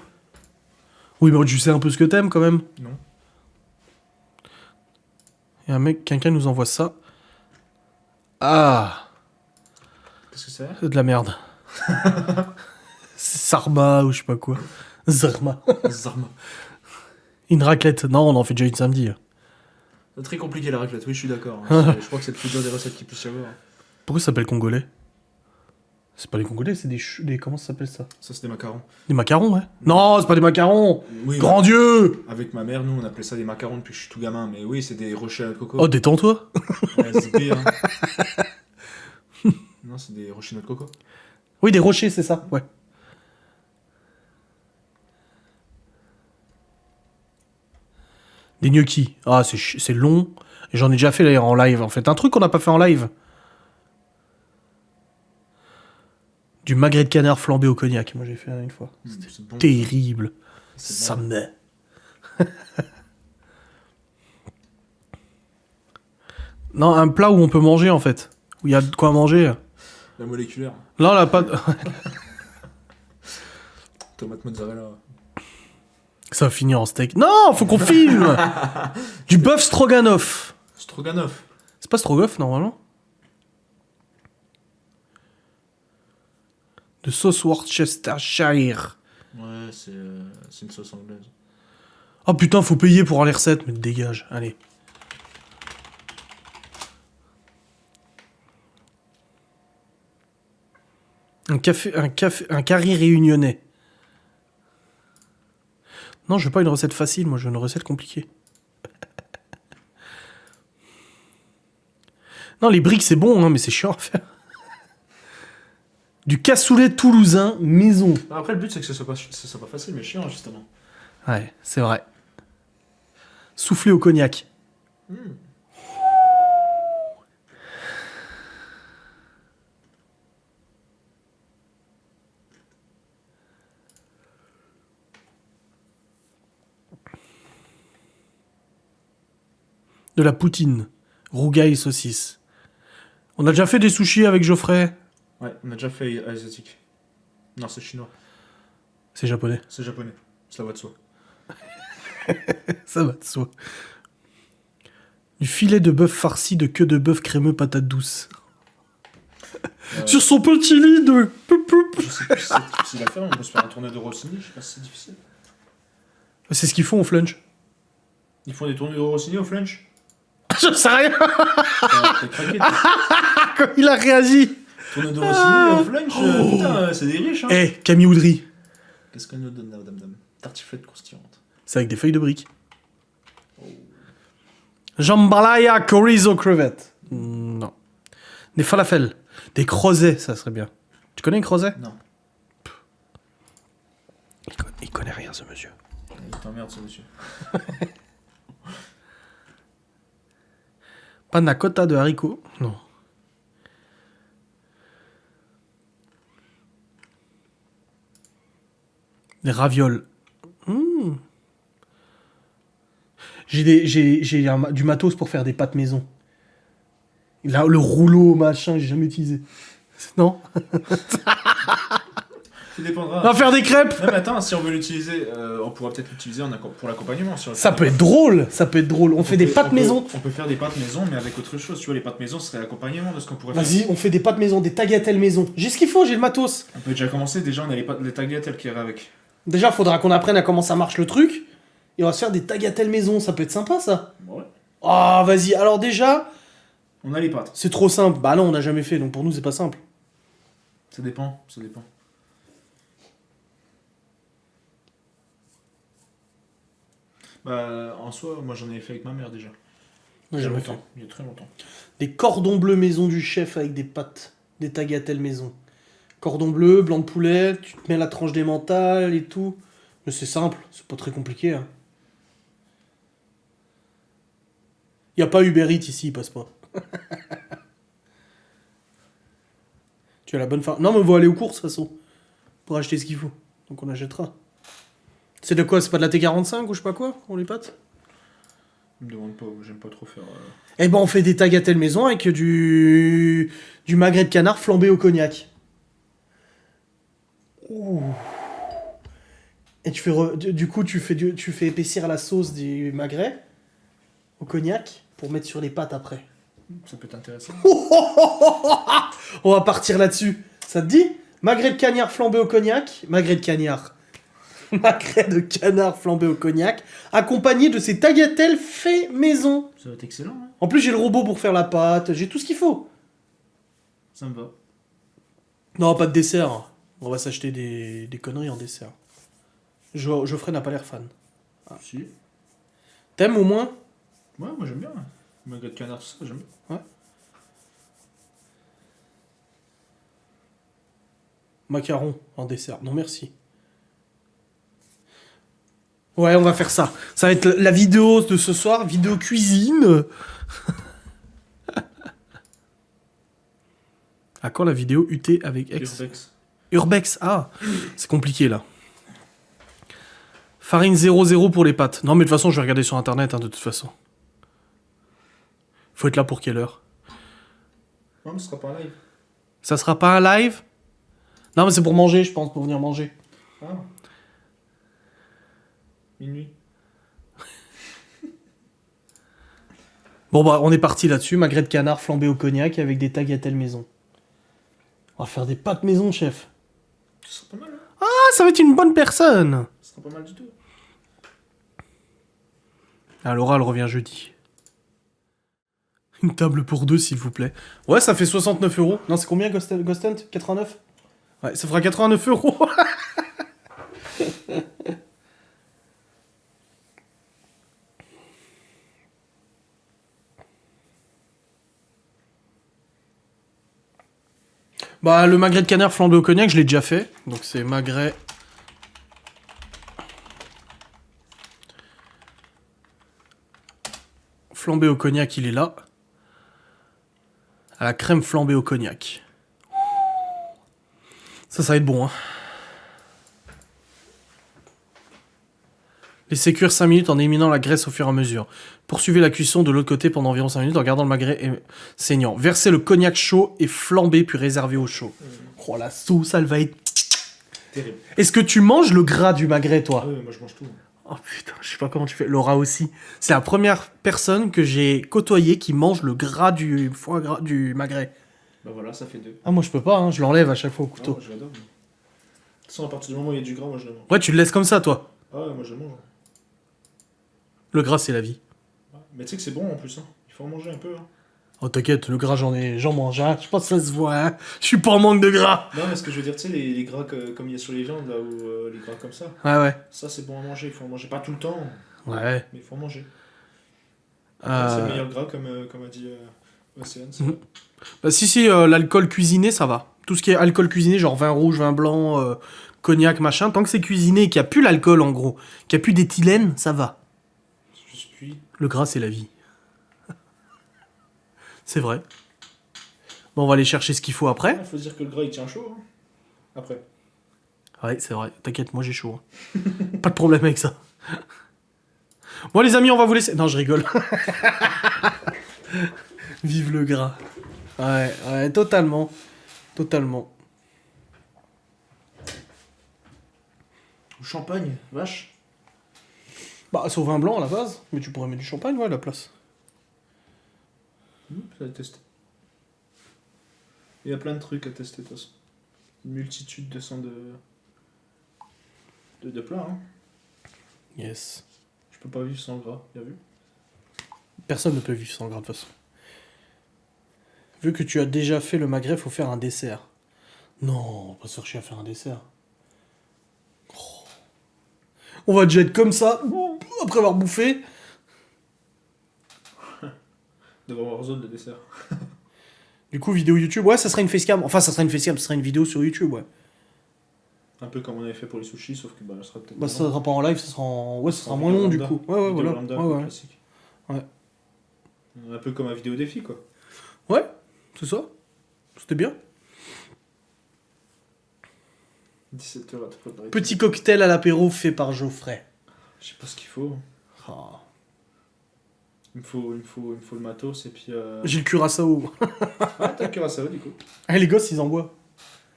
A: Oui, mais tu sais un peu ce que t'aimes, quand même.
B: Non.
A: Et un mec, quelqu'un nous envoie ça. Ah,
B: Qu'est-ce que c'est?
A: c'est de la merde. Sarma ou je sais pas quoi. Zarma.
B: Zarma.
A: Une raclette. Non, on en fait déjà une samedi.
B: C'est très compliqué la raclette, oui, je suis d'accord. Hein. Je crois que c'est le plus dur des recettes qu'il puisse y avoir.
A: Pourquoi ça s'appelle congolais? C'est pas des congolais, c'est des... Comment ça s'appelle ça?
B: Ça, c'est des macarons.
A: Des macarons, ouais. Non, c'est pas des macarons.
B: Oui,
A: Grand Dieu.
B: avec ma mère, nous, on appelait ça des macarons depuis que je suis tout gamin. Mais oui, c'est des rochers à noix de coco.
A: Oh, détends-toi.
B: Ouais, c'est pire, hein. Non, c'est des rochers à noix de coco.
A: Oui, des rochers, c'est ça, ouais. Des gnocchis. Ah, c'est long. Et j'en ai déjà fait d'ailleurs en live, en fait. Un truc qu'on n'a pas fait en live. Du magret de canard flambé au cognac. Moi, j'ai fait une fois.
B: C'est bon.
A: Terrible.
B: C'est
A: Ça
B: bon.
A: me... Non, un plat où on peut manger, en fait. Où il y a de quoi manger.
B: La moléculaire.
A: Là, on n'a pas...
B: Tomate mozzarella.
A: Ça va finir en steak. Non, faut qu'on filme. Du bœuf stroganoff.
B: Stroganoff.
A: C'est pas stroganoff, normalement? De sauce Worcestershire.
B: Ouais, c'est une sauce anglaise.
A: Oh putain, faut payer pour avoir les recettes, mais dégage, allez. Un curry réunionnais. Non, je veux pas une recette facile, moi je veux une recette compliquée. Non, les briques c'est bon, hein, mais c'est chiant à faire. Du cassoulet toulousain maison.
B: Après, le but, c'est que ce soit pas facile, mais chiant, justement.
A: Ouais, c'est vrai. Soufflé au cognac. De la poutine. Rougail saucisse. On a déjà fait des sushis avec Geoffrey.
B: Ouais, on a déjà fait asiatique. Non, c'est chinois.
A: C'est japonais.
B: C'est japonais. Ça va de soi.
A: Ça va de soi. Du filet de bœuf farci de queue de bœuf crémeux patate douce. Sur son petit lit de... Poup, poup.
B: Je sais plus si c'est difficile à faire, on peut se faire un tournée de Rossini, je sais pas si c'est difficile.
A: C'est ce qu'ils font au flunch.
B: Ils font des tournées de Rossini au flunch.
A: Je sais rien.
B: T'es craqué, toi.
A: Comme il a réagi.
B: Tournée de Rossini au flunch, putain, c'est des riches, hein.
A: Eh, Camille Oudry.
B: Qu'est-ce qu'on nous donne, madame? Tartiflette croustillante.
A: C'est avec des feuilles de briques. Jambalaya chorizo crevette. Non. Des falafels. Des crozets, ça serait bien. Tu connais un crozet?
B: Non.
A: Il connaît rien, ce monsieur.
B: Il t'emmerde, ce monsieur.
A: Panna cotta de haricots. Non. Des ravioles. J'ai du matos pour faire des pâtes maison. Là, le rouleau, machin, j'ai jamais utilisé. Non.
B: Ça dépendra.
A: On va faire des crêpes.
B: Non, mais attends, si on veut l'utiliser, on pourra peut-être l'utiliser pour l'accompagnement. Si on le
A: Ça
B: fait
A: peut être drôle. Ça peut être drôle. On fait des pâtes
B: on peut-
A: maison.
B: On peut faire des pâtes maison, mais avec autre chose. Tu vois, les pâtes maison, ce serait l'accompagnement de ce qu'on pourrait faire.
A: Vas-y, on fait des pâtes maison, des tagliatelles maison. J'ai ce qu'il faut, j'ai le matos.
B: On peut déjà commencer. Déjà, on a les tagliatelles qui iraient avec.
A: Déjà, faudra qu'on apprenne à comment ça marche le truc. Et on va se faire des tagliatelles maison. Ça peut être sympa, ça.
B: Ouais.
A: Ah, vas-y. Alors déjà,
B: On a les pâtes.
A: c'est trop simple. Bah non, on n'a jamais fait, donc pour nous, c'est pas simple.
B: Ça dépend, ça dépend. Bah, en soi, moi j'en ai fait avec ma mère déjà.
A: On n'a
B: Il y a
A: jamais
B: longtemps, il y a très longtemps.
A: Des cordons bleus maison du chef avec des pâtes. Des tagliatelles maison. Cordon bleu, blanc de poulet, tu te mets la tranche d'émental et tout. Mais c'est simple, c'est pas très compliqué. Hein. Y a pas Uber Eats ici, il passe pas. Tu as la bonne fin. Non, mais on va aller aux courses, de toute façon. Pour acheter ce qu'il faut. Donc on achètera. C'est de quoi? C'est pas de la T45 ou je sais pas quoi, pour les pâtes?
B: Me demande pas, j'aime pas trop faire.
A: Eh ben, on fait des tagliatelles maison avec du magret de canard flambé au cognac. Ouh. Et tu fais du coup, tu fais épaissir la sauce du magret au cognac pour mettre sur les pâtes après.
B: Ça peut être intéressant.
A: On va partir là-dessus. Ça te dit? Magret de canard flambé au cognac. Magret de canard. Magret de canard flambé au cognac. Accompagné de ces tagliatelles fait maison.
B: Ça va être excellent, hein.
A: En plus, j'ai le robot pour faire la pâte. J'ai tout ce qu'il faut.
B: Ça me va.
A: Non, pas de dessert. On va s'acheter des conneries en dessert. Geoffrey n'a pas l'air fan.
B: Si.
A: T'aimes au moins?
B: Ouais, moi j'aime bien. Magret de canard, tout ça, j'aime bien.
A: Ouais. Macaron en dessert. Non, merci. Ouais, on va faire ça. Ça va être la vidéo de ce soir, vidéo cuisine. À quand la vidéo UT avec X?
B: Urbex.
A: Urbex, ah, c'est compliqué là. Farine 0,0 pour les pâtes. Non, mais de toute façon, je vais regarder sur internet, hein, de toute façon. Faut être là pour quelle heure?
B: Non, mais ce sera pas un live.
A: Ça sera pas un live? Non, mais c'est pour manger, je pense, pour venir manger.
B: Ah. Minuit.
A: Bon, bah, on est parti là-dessus. Magret de canard flambé au cognac avec des tagliatelles maison. On va faire des pâtes maison, chef.
B: Ce sera pas mal, hein.
A: Ah, ça va être une bonne personne.
B: Ce sera pas mal du tout.
A: Ah, Laura, elle revient jeudi. Une table pour deux, s'il vous plaît. Ouais, ça fait 69 €. Non, c'est combien, Ghost Hunt? 89? Ouais, ça fera 89 €. Bah, le magret de canard flambé au cognac, je l'ai déjà fait. Donc, c'est magret... flambé au cognac, il est là. À la crème flambée au cognac. Ça va être bon, hein. Laissez cuire 5 minutes en éliminant la graisse au fur et à mesure. Poursuivez la cuisson de l'autre côté pendant environ 5 minutes en gardant le magret saignant. Versez le cognac chaud et flambé puis réservez au chaud. Oh la sauce, elle va être...
B: Terrible.
A: Est-ce que tu manges le gras du magret, toi?
B: Ah oui, moi je mange tout.
A: Oh putain, je sais pas comment tu fais. Laura aussi. C'est la première personne que j'ai côtoyée qui mange le gras du foie gras du magret.
B: Bah voilà, ça fait 2.
A: Ah, moi je peux pas, hein. Je l'enlève à chaque fois au
B: Ah,
A: couteau.
B: moi je l'adore. De toute façon, à partir du moment où il y a du gras, moi je le mange.
A: Ouais, tu le laisses comme ça, toi.
B: Ah ouais, moi je le mange.
A: Le gras, c'est la vie.
B: Ouais. Mais tu sais que c'est bon en plus, hein. Il faut en manger un peu. Hein.
A: Oh, t'inquiète, le gras, j'en mange, hein. Je pense que ça se voit, hein. Je suis pas en manque de gras.
B: Non, mais ce que je veux dire, tu sais, les gras comme il y a sur les viandes, là, ou les gras comme ça,
A: Ouais.
B: ça c'est bon à manger. Il faut en manger pas tout le temps,
A: Ouais.
B: mais il faut en manger. C'est le
A: Euh...
B: meilleur gras, comme a dit Océane.
A: Mhm. Bah, si, l'alcool cuisiné, ça va. Tout ce qui est alcool cuisiné, genre vin rouge, vin blanc, cognac, machin, tant que c'est cuisiné et qu'il n'y a plus l'alcool, en gros, qu'il n'y a plus d'éthylène, ça va.
B: Je suis.
A: Le gras, c'est la vie. C'est vrai. Bon, on va aller chercher ce qu'il faut après.
B: Il faut dire que le gras il tient chaud. Hein. Après.
A: Ouais, c'est vrai. T'inquiète, moi j'ai chaud. Hein. Pas de problème avec ça. Bon, les amis, on va vous laisser. Non, je rigole. Vive le gras. Ouais, totalement. Totalement.
B: Champagne, vache.
A: Bah, c'est au vin blanc à la base, mais tu pourrais mettre du champagne, ouais, à la place.
B: Ça va tester. Il y a plein de trucs à tester de toute façon. Une multitude de plats. Hein.
A: Yes.
B: Je peux pas vivre sans gras, bien vu.
A: Personne ne peut vivre sans gras de toute façon. Vu que tu as déjà fait le magret, faut faire un dessert. Non, on va pas se faire chier à faire un dessert. Oh. On va déjà être comme ça, après avoir bouffé.
B: Devant Warzone de dessert.
A: Du coup, vidéo YouTube, ouais, ça sera une facecam. Enfin, ça sera une facecam, ça sera une vidéo sur YouTube, ouais.
B: Un peu comme on avait fait pour les sushis, sauf que bah, ça sera peut-être.
A: Bah, ça sera pas en live, ça sera en... Ouais, ça sera
B: En
A: moins
B: vidéo
A: long, du
B: lambda.
A: coup. Ouais,
B: Vidéo
A: voilà.
B: lambda,
A: Ouais.
B: classique.
A: Ouais.
B: Un peu comme un vidéo défi, quoi.
A: Ouais, c'est ça. C'était bien.
B: 17h à te préparer.
A: Petit cocktail à l'apéro fait par Geoffrey.
B: Je sais pas ce qu'il faut.
A: Ah.
B: Il me faut le matos et puis.
A: J'ai le curaçao.
B: Ah, t'as le curaçao du coup.
A: Ah, les gosses, ils en boivent.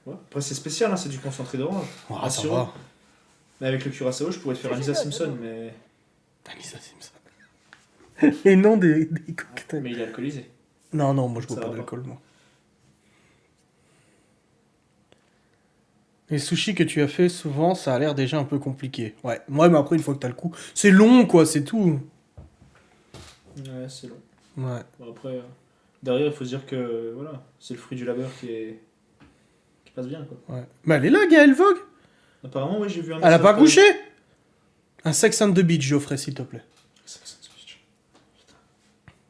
B: Ouais. Après, c'est spécial, hein, c'est du concentré d'orange.
A: Ah,
B: Un
A: ça
B: sirop.
A: va.
B: Mais avec le curaçao, je pourrais te faire un Lisa Simpson, mais.
A: Lisa Simpson. Et non des cocktails.
B: Mais il est alcoolisé.
A: Non, moi je bois
B: Ça
A: pas
B: va
A: d'alcool, moi. Les sushis que tu as fait souvent, ça a l'air déjà un peu compliqué. Ouais, mais après, une fois que t'as le coup, c'est long, quoi, c'est tout.
B: Ouais, c'est long.
A: Ouais.
B: Bon, après, derrière, il faut se dire que voilà, c'est le fruit du labeur qui passe bien, quoi.
A: Ouais. Mais elle est là, Gaëlle Vogue.
B: Apparemment, oui, j'ai vu un
A: Elle a
B: message
A: pas
B: passer.
A: couché. Un Sex on the Beach, Geoffrey, s'il te plaît.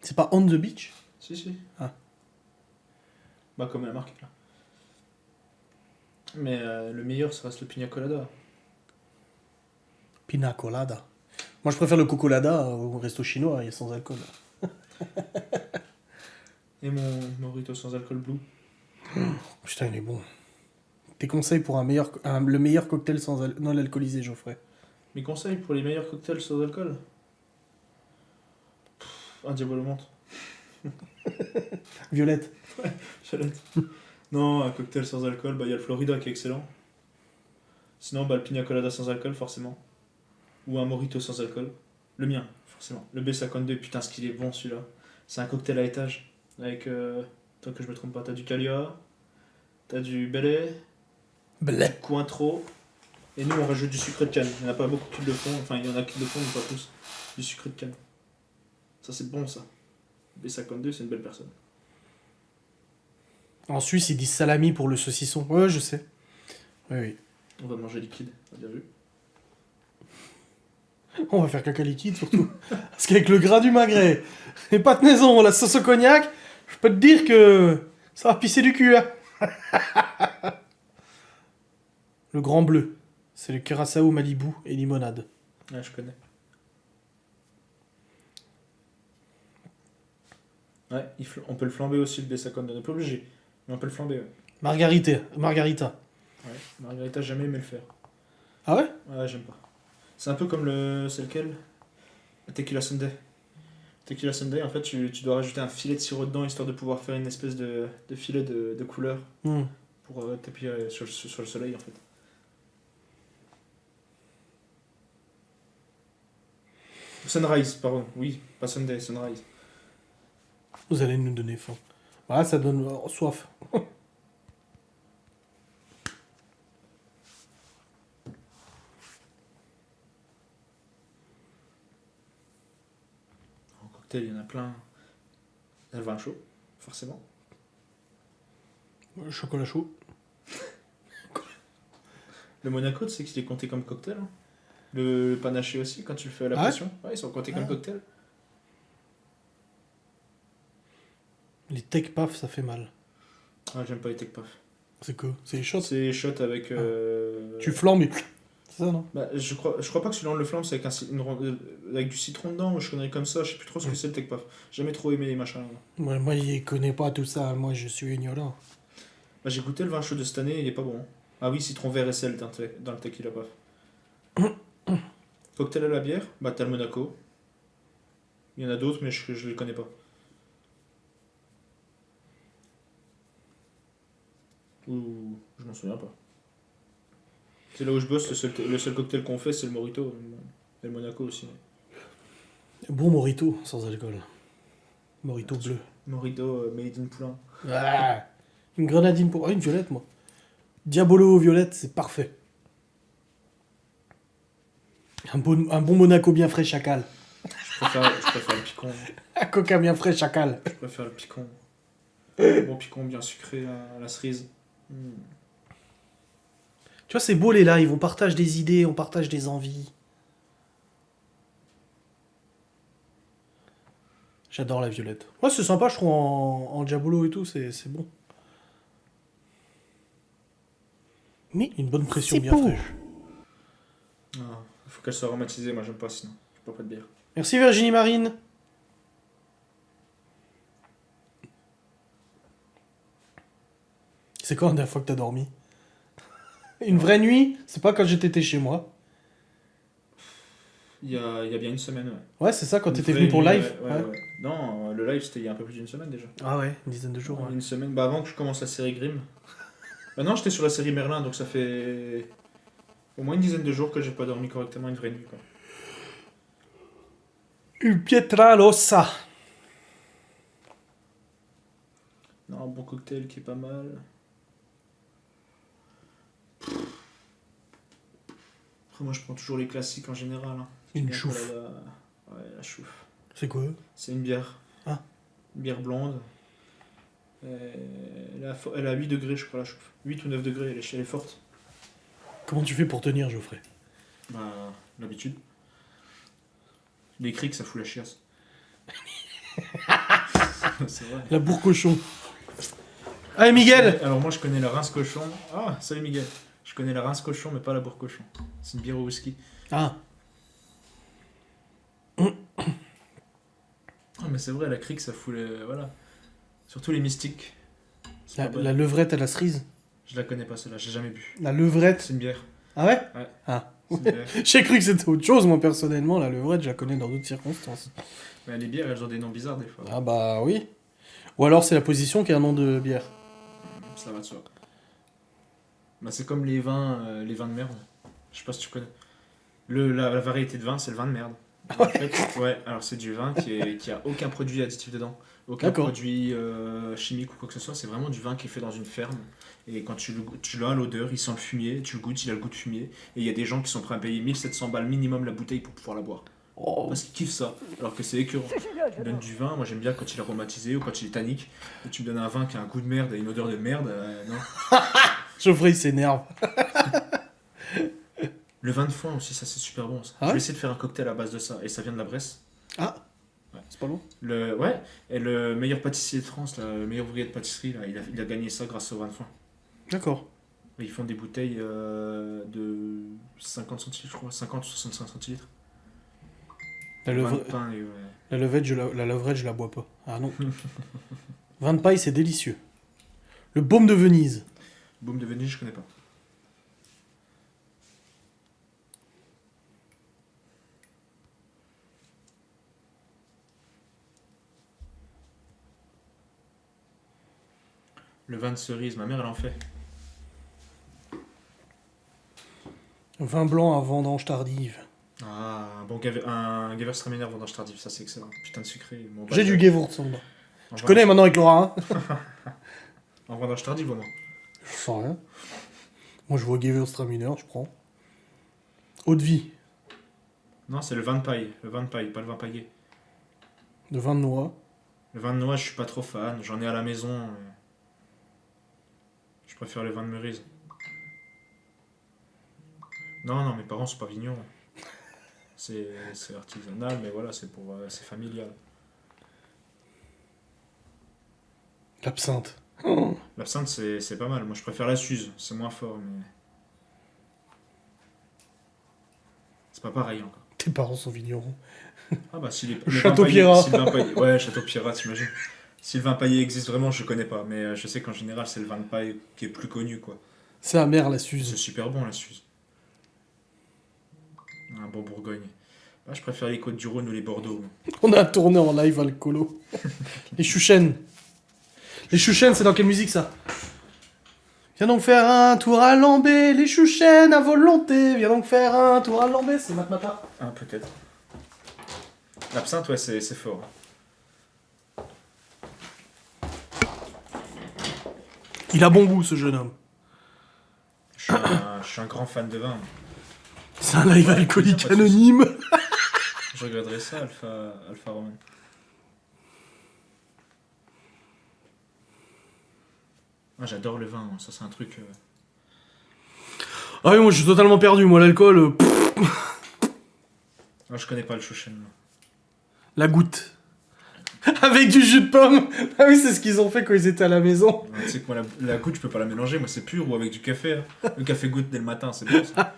A: C'est pas On the Beach?
B: Si.
A: Ah.
B: Bah, comme la marque, là. Mais le meilleur, ça reste le pina colada.
A: Pina colada. Moi, je préfère le cocolada au resto chinois, il est sans alcool.
B: Et mon mojito sans alcool blue.
A: Putain, il est bon. Tes conseils pour le meilleur cocktail non alcoolisé, Geoffrey?
B: Mes conseils pour les meilleurs cocktails sans alcool. Un Diabolo menthe.
A: Violette.
B: Violette. Non, un cocktail sans alcool, bah il y a le Florida qui est excellent. Sinon, bah le pina colada sans alcool, forcément. Ou un mojito sans alcool. Le mien, forcément. Le B52, putain, ce qu'il est bon celui-là. C'est un cocktail à étage. Avec, tant que je me trompe pas, t'as du Calia, t'as du Belay,
A: Blé.
B: du Cointreau. Et nous, on rajoute du sucre de canne. Il n'y en a pas beaucoup qui le font, enfin, il y en a qui le font, mais pas tous. Du sucre de canne. Ça, c'est bon, ça. B52, c'est une belle personne.
A: En Suisse, ils disent salami pour le saucisson. Ouais, je sais. Oui.
B: On va manger liquide, bien vu.
A: On va faire caca liquide, surtout. Parce qu'avec le gras du magret, les pâtes maison, la sauce au cognac, je peux te dire que ça va pisser du cul, hein. Ça va pisser du cul. Le Grand Bleu. C'est le Curaçao Malibu et limonade.
B: Ouais, je connais. Ouais, on peut le flamber aussi, le Bessacon. On n'est pas obligé, mais on peut le flamber, ouais.
A: Margarita.
B: Ouais, Margarita, jamais aimé le faire.
A: Ah ouais?
B: Ouais, j'aime pas. C'est un peu comme le... C'est lequel? Le Tequila Sunday. Tequila Sunday, en fait, tu dois rajouter un filet de sirop dedans, histoire de pouvoir faire une espèce de filet de couleur pour t'appuyer sur le soleil, en fait. Sunrise, pardon. Oui, pas Sunday, Sunrise.
A: Vous allez nous donner faim. Voilà, ça donne soif.
B: En cocktail, il y en a plein. Il y a le vin chaud, forcément.
A: Chocolat chaud.
B: Le Monaco, tu sais qu'il est compté comme cocktail. Hein. Le panaché aussi, quand tu le fais à la
A: Ah ouais
B: pression. Ouais, ils sont comptés comme cocktail.
A: Les tech paf, ça fait mal.
B: Ah, j'aime pas les tech puff.
A: C'est quoi? C'est les shots?
B: C'est shot avec.
A: Tu flambes et... C'est ça, non?
B: Bah, je crois pas que celui-là on le flambe, c'est avec, avec du citron dedans, ou je connais comme ça, je sais plus trop ce que c'est le tech puff. J'ai jamais trop aimé les machins.
A: Moi, il connaît pas tout ça. Moi, je suis ignorant.
B: Bah, j'ai goûté le vin chaud de cette année, il est pas bon. Ah oui, citron vert et sel dans le tequila puff. Cocktail à la bière, bah t'as le Monaco. Il y en a d'autres, mais je les connais pas. Ou je m'en souviens pas. C'est là où je bosse, le seul cocktail qu'on fait, c'est le Morito. Et le Monaco aussi.
A: Bon Morito, sans alcool. Morito bleu.
B: Morito made in Poulain.
A: Ah, une grenadine pour... Ah, une violette, moi. Diabolo violette, c'est parfait. Un bon Monaco bien frais, chacal.
B: Je préfère le picon.
A: Un coca bien frais, chacal.
B: Je préfère le picon. Un bon picon bien sucré à la cerise.
A: Tu vois, c'est beau les lives, on partage des idées, on partage des envies. J'adore la violette. Ouais, c'est sympa, je trouve, en Diabolo et tout, c'est bon. Mais une bonne pression bien fraîche.
B: Il faut qu'elle soit aromatisée, moi j'aime pas sinon. Je bois pas de bière.
A: Merci Virginie Marine. C'est quand la dernière fois que t'as dormi? Une vraie nuit? C'est pas quand j'étais chez moi.
B: Il y a bien une semaine, ouais.
A: Ouais, c'est ça, quand
B: Une
A: t'étais
B: vraie
A: venu pour
B: nuit,
A: live.
B: ouais. Non, le live c'était il y a un peu plus d'une semaine déjà.
A: Ah ouais, une dizaine de jours. Ouais.
B: Une semaine, bah avant que je commence la série Grimm. Bah non, j'étais sur la série Merlin, donc ça fait au moins une dizaine de jours que j'ai pas dormi correctement une vraie nuit, quoi.
A: Une pietra rossa.
B: Non, un bon cocktail qui est pas mal. Après, moi je prends toujours les classiques en général. Hein.
A: Une
B: Bien
A: chouffe.
B: Ouais, la chouffe.
A: C'est quoi?
B: C'est une bière.
A: Ah.
B: Une bière blonde. Elle a 8 degrés, je crois, la chouffe. 8 ou 9 degrés, elle est forte.
A: Comment tu fais pour tenir, Geoffrey?
B: Bah, l'habitude. Les crics, ça fout la chiasse. C'est vrai.
A: La bourre-cochon. Allez, Miguel!
B: Alors moi, je connais la rince cochon. Ah, salut Miguel. Je connais la rince cochon, mais pas la bourre cochon. C'est une bière au whisky.
A: Ah.
B: Ah, mais c'est vrai, la crique, ça fout les... Voilà. Surtout les mystiques. C'est pas bon.
A: La levrette à la cerise?
B: Je la connais pas, celle-là, j'ai jamais bu.
A: La levrette?
B: C'est une bière.
A: Ah ouais?
B: Ouais.
A: Ah.
B: C'est une bière.
A: J'ai cru que c'était autre chose, moi, personnellement. La levrette, je la connais dans d'autres circonstances.
B: Mais les bières, elles ont des noms bizarres des fois.
A: Ah bah oui. Ou alors c'est la position qui a un nom de bière.
B: Ça va de soi. Bah, c'est comme les vins de merde. Je sais pas si tu connais. La variété de vin, c'est le vin de merde. En fait, ouais, alors c'est du vin qui a aucun produit additif dedans. Aucun
A: D'accord.
B: produit chimique ou quoi que ce soit. C'est vraiment du vin qui est fait dans une ferme. Et quand tu l'as à l'odeur, il sent le fumier. Tu le goûtes, il a le goût de fumier. Et il y a des gens qui sont prêts à payer 1700 balles minimum la bouteille pour pouvoir la boire.
A: Oh.
B: Parce qu'ils kiffent ça. Alors que c'est écœurant. Tu me donnes du vin, moi j'aime bien quand il est aromatisé ou quand il est tannique. Et tu me donnes un vin qui a un goût de merde et une odeur de merde. Non.
A: Geoffrey, il s'énerve.
B: Le vin de foin aussi, ça c'est super bon. Ça.
A: Ah
B: Je
A: ouais
B: vais essayer de faire un cocktail à base de ça. Et ça vient de la Bresse.
A: Ah. C'est pas loin.
B: Ouais, et le meilleur pâtissier de France, là, le meilleur ouvrier de pâtisserie, là, il a gagné ça grâce au vin de foin.
A: D'accord.
B: Ils font des bouteilles de 50 centilitres, je crois, 50 ou 65 centilitres.
A: La,
B: Le vin de
A: levre-
B: pain, et, ouais.
A: la levrette, je la bois pas. Ah non. Vin de paille, c'est délicieux. Le baume de Venise.
B: Baume de Venise, je connais pas. Le vin de cerise, ma mère, elle en fait.
A: Vin blanc à vendange tardive.
B: Ah, un bon un Gewürztraminer vendange tardive, ça c'est excellent. Putain de sucré. Bon, bah,
A: J'ai du Gewürztraminer.
B: en
A: Je connais
B: vendange-
A: maintenant avec Laura. Hein.
B: En vendange tardive, au moins.
A: Je sens rien. Moi, je vois Gewürztraminer, je prends. Eau de vie.
B: Non, c'est le vin de paille. Le vin de paille, pas le vin paillé.
A: De vin de noix.
B: Le vin de noix, je suis pas trop fan. J'en ai à la maison. Je préfère le vin de mûrise. Non, non, mes parents sont pas vignons. C'est artisanal, mais voilà, c'est familial.
A: L'absinthe.
B: L'absinthe, c'est pas mal. Moi, je préfère la Suze. C'est moins fort, mais. C'est pas pareil encore.
A: Tes parents sont vignerons.
B: Ah bah, si le
A: Château
B: vin paillé-
A: Pierrat.
B: si le vin paillé- ouais, Château Pierrat, t'imagines. Si le vin paillé existe vraiment, je connais pas. Mais je sais qu'en général, c'est le vin de paille qui est plus connu, quoi.
A: C'est amer, la
B: C'est
A: Suze.
B: super bon, la Suze. Un bon Bourgogne. Ah, je préfère les Côtes-du-Rhône ou les Bordeaux.
A: On a tourné en live alcoolo. Les Chouchènes. Les Chouchènes, c'est dans quelle musique, ça? Viens donc faire un tour à Lambé, les Chouchènes à volonté. Viens donc faire un tour à Lambé, c'est Matmata.
B: Ah, peut-être. L'absinthe, ouais, c'est fort.
A: Il a bon goût, ce jeune homme.
B: Je suis un grand fan de vin.
A: C'est un live
B: Ouais,
A: alcoolique
B: pas de soucis.
A: anonyme.
B: Je regarderai ça, Alpha Roman. Ah, j'adore le vin, moi. Ça c'est un truc.
A: Ah oui, moi, je suis totalement perdu. Moi, l'alcool,
B: Ah, je connais pas le Chouchen.
A: la goutte. Avec du jus de pomme. Ah oui, c'est ce qu'ils ont fait quand ils étaient à la maison.
B: Tu sais que moi, la goutte, je peux pas la mélanger. Moi, c'est pur ou avec du café. Hein. Le café goutte dès le matin, c'est bon ça.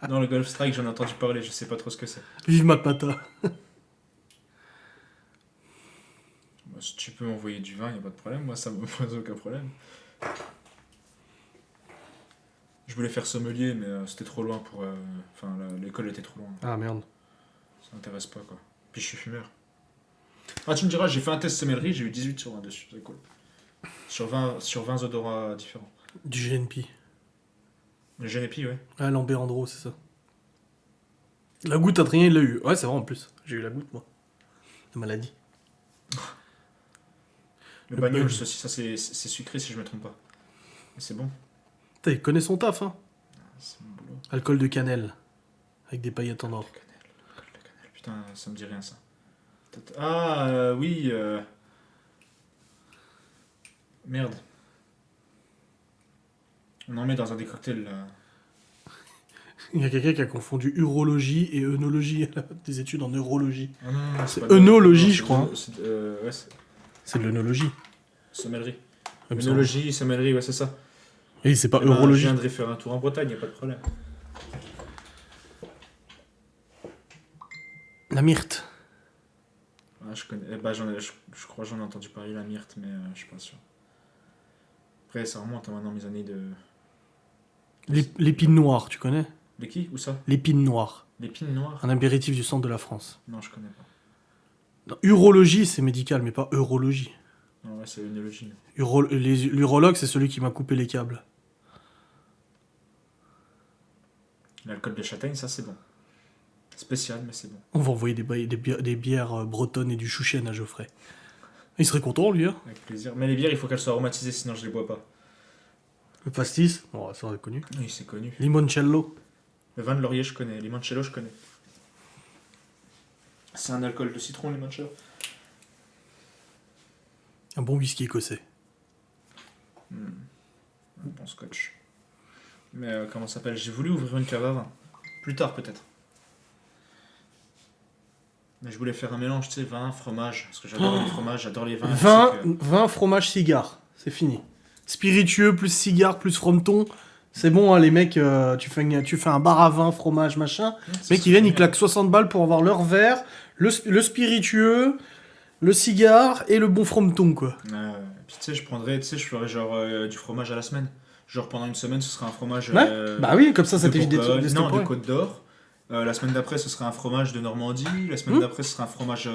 B: Non, le Golf Strike, j'en ai entendu parler. Je sais pas trop ce que c'est.
A: Vive Matmata.
B: Bah, si tu peux m'envoyer du vin, y a pas de problème. Moi, ça me pose aucun problème. Je voulais faire sommelier, mais c'était trop loin pour. Enfin, l'école était trop loin.
A: Ah merde.
B: Ça m'intéresse pas, quoi. Puis je suis fumeur. Ah, tu me diras, j'ai fait un test sommellerie, j'ai eu 18 sur 20 dessus, c'est cool. Sur 20 odorats différents.
A: Du GNP.
B: Le Genepi, ouais.
A: Ah, Lambérandro, c'est ça. La goutte, Adrien, il l'a eu. Ouais, c'est vrai en plus. J'ai eu la goutte, moi. La maladie.
B: Le
A: Le
B: bagnole,
A: bug.
B: ça, c'est sucré si je me trompe pas. Mais c'est bon.
A: Putain, il connaît son taf, hein.
B: C'est mon boulot.
A: Alcool de cannelle. Avec des paillettes en or.
B: Le cannelle. Putain, ça me dit rien, ça. Ah, oui. Merde. On en met dans un des cocktails, là.
A: Il y a quelqu'un qui a confondu urologie et œnologie. Elle a des études en neurologie.
B: Ah non, non,
A: C'est
B: pas de-
A: œnologie,
B: non,
A: je crois, hein.
B: Ouais, c'est
A: C'est de l'œnologie.
B: sommellerie.
A: Il me semble.
B: Œnologie, sommellerie, ouais, c'est ça.
A: Et c'est pas
B: Eh ben, je
A: urologie.
B: viendrai faire un tour en Bretagne, y a pas de problème.
A: La myrte.
B: Ah, je connais. Je crois que j'en ai entendu parler, la myrte, mais je suis pas sûr. Après, ça remonte à maintenant mes années de.
A: L'épine noire, tu connais?
B: Les qui? Où ça?
A: L'épine noire.
B: L'épine noire?
A: Un apéritif du centre de la France.
B: Non, je connais pas.
A: Non, urologie, c'est médical, mais pas urologie.
B: Non, ouais, c'est l'œnologie.
A: L'urologue, c'est celui qui m'a coupé les câbles.
B: L'alcool de châtaigne, ça, c'est bon. Spécial, mais c'est bon.
A: On va envoyer des bières bretonnes et du chouchen à Geoffrey. Il serait content, lui, hein.
B: Avec plaisir. Mais les bières, il faut qu'elles soient aromatisées, sinon je les bois pas.
A: Le pastis, bon, ça on a connu.
B: Oui, c'est connu.
A: Limoncello.
B: Le vin de laurier, je connais. Limoncello, je connais. C'est un alcool de citron, limoncello.
A: Un bon whisky écossais.
B: Un bon scotch. Mais comment ça s'appelle? J'ai voulu ouvrir une cave à vin. Plus tard, peut-être. Mais je voulais faire un mélange, tu sais, vin, fromage. Parce que j'adore les fromages, j'adore les vins.
A: Vin, fromage, cigare. C'est fini. Spiritueux, plus cigare, plus frometon. C'est bon, hein, les mecs, tu fais un bar à vin, fromage, machin. Les mecs, ils viennent, ils claquent 60 balles pour avoir leur verre, le spiritueux, le cigare et le bon frometon, quoi.
B: Puis tu sais, je ferais genre du fromage à la semaine. Genre pendant une semaine, ce serait un fromage.
A: Ouais. Bah oui, comme ça
B: de
A: t'évite
B: Bourgogne,
A: des
B: non,
A: stops.
B: de Côte d'Or. La semaine d'après, ce serait un fromage de Normandie. La semaine d'après, ce serait un fromage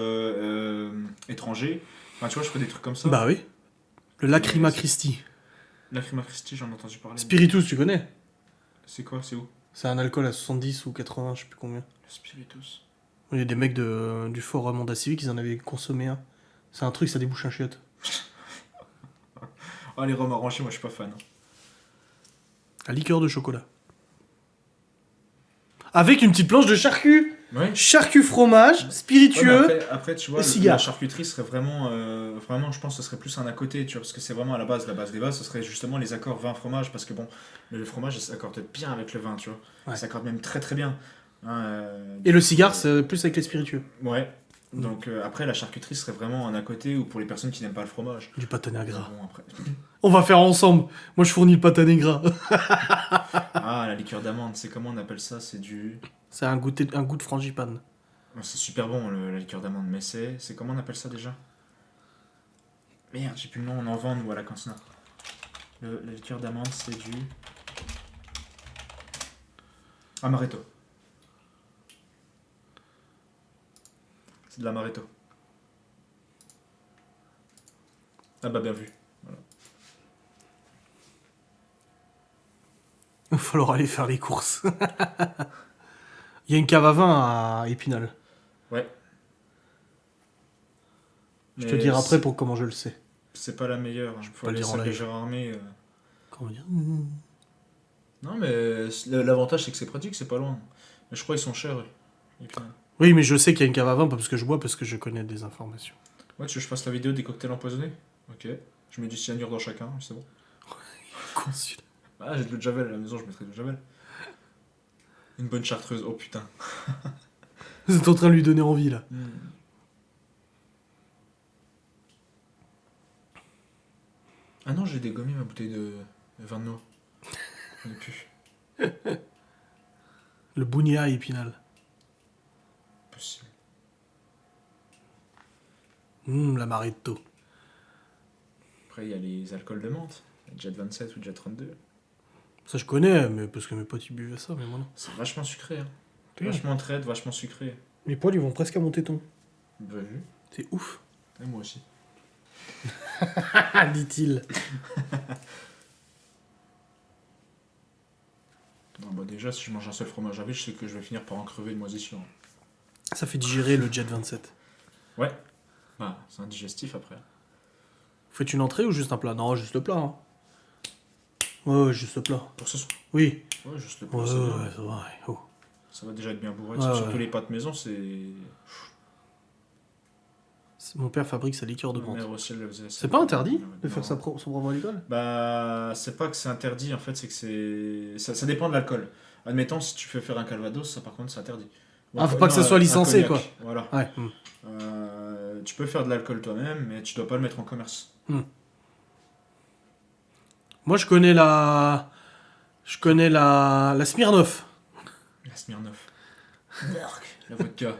B: étranger. Enfin, tu vois, je ferais des trucs comme ça.
A: Bah oui. Le Lacrima Christi.
B: Lacrima Christi, j'en ai entendu parler.
A: Spiritus, tu connais?
B: C'est quoi? C'est où?
A: C'est un alcool à 70 ou 80, je sais plus combien.
B: Le Spiritus.
A: Il y a des mecs du forum Honda Civic, ils en avaient consommé un. C'est un truc, ça débouche un chiotte.
B: Ah, les rhums arrangés, moi je suis pas fan.
A: Un liqueur de chocolat. Avec une petite planche de charcut.
B: Ouais.
A: Charcut fromage, spiritueux.
B: Ouais, après, tu vois,
A: et cigare.
B: la charcuterie serait vraiment, je pense que ce serait plus un à côté, tu vois, parce que c'est vraiment à la base des bases, ce serait justement les accords vin-fromage, parce que bon, le fromage, il s'accorde bien avec le vin, tu vois.
A: Ouais.
B: Il s'accorde même très très bien.
A: Et le cigare, c'est plus avec les spiritueux.
B: Ouais. Donc après, la charcuterie serait vraiment un à côté, ou pour les personnes qui n'aiment pas le fromage.
A: Du patané gras.
B: Bon, après...
A: On va faire ensemble. Moi, je fournis le patané gras.
B: Ah, la liqueur d'amande, c'est comment on appelle ça? C'est du...
A: C'est un goût de frangipane.
B: C'est super bon, la liqueur d'amande, mais c'est comment on appelle ça déjà? Merde, j'ai plus le nom, on en vend nous à la cantine. La liqueur d'amande, c'est du... Amaretto. C'est de l'amaretto. Ah bah bien vu. Voilà.
A: Il va falloir aller faire les courses. Il y a une cave à vin à Épinal.
B: Ouais.
A: Je te dirai après pour comment je le sais.
B: C'est pas la meilleure. Il faut
A: pas le
B: aller
A: dire en
B: salle
A: live.
B: Gérard Armé.
A: Comment dire?
B: Non mais l'avantage c'est que c'est pratique, c'est pas loin. Mais je crois qu'ils sont chers. Épinal.
A: Oui, mais je sais qu'il y a une cave à vin, pas parce que je bois, parce que je connais des informations.
B: Ouais, tu veux que je fasse la vidéo des cocktails empoisonnés? Ok. Je mets du cyanure dans chacun, c'est bon.
A: Consul.
B: Ah, j'ai de l'eau de Javel à la maison, je mettrai de l'eau de Javel. Une bonne chartreuse, oh putain.
A: Vous êtes en train de lui donner envie, là.
B: Ah non, j'ai dégommé ma bouteille de vin de noix. J'en ai plus.
A: Le Bounia à Épinal.
B: Possible.
A: L'amaretto.
B: Après, il y a les alcools de menthe. Jet 27 ou Jet 32.
A: Ça, je connais, mais parce que mes potes, ils buvaient ça, mais moi non.
B: C'est vachement sucré. Hein.
A: Putain.
B: Vachement traite, vachement sucré.
A: Mes poils, ils vont presque à mon téton.
B: Bah vu.
A: C'est ouf.
B: Et moi aussi.
A: Dit-il.
B: Non, bah déjà, si je mange un seul fromage à vie, je sais que je vais finir par en crever de moisissure.
A: Ça fait digérer le Jet 27.
B: Ouais. Bah, c'est un digestif après.
A: Vous faites une entrée ou juste un plat? Non, juste le plat. Hein. Ouais, juste le plat.
B: Pour ce soir.
A: Oui.
B: Ouais, juste le plat.
A: Ouais,
B: c'est bien.
A: ça va. Oh.
B: Ça va déjà être bien bourré.
A: Ouais,
B: Surtout
A: ouais.
B: les pâtes maison, c'est.
A: Mon père fabrique sa liqueur de
B: Ma
A: menthe.
B: mère aussi, elle le faisait.
A: C'est pas interdit de
B: Non.
A: faire son propre alcool?
B: Bah, c'est pas que c'est interdit, en fait, c'est que c'est. Ça dépend de l'alcool. Admettons, si tu fais faire un calvados, ça par contre, c'est interdit.
A: Ah, faut pas que ça soit
B: un
A: licencié,
B: cognac, Voilà.
A: Ouais.
B: Tu peux faire de l'alcool toi-même, mais tu dois pas le mettre en commerce.
A: Moi, je connais la Smirnoff.
B: La Smirnoff. La vodka.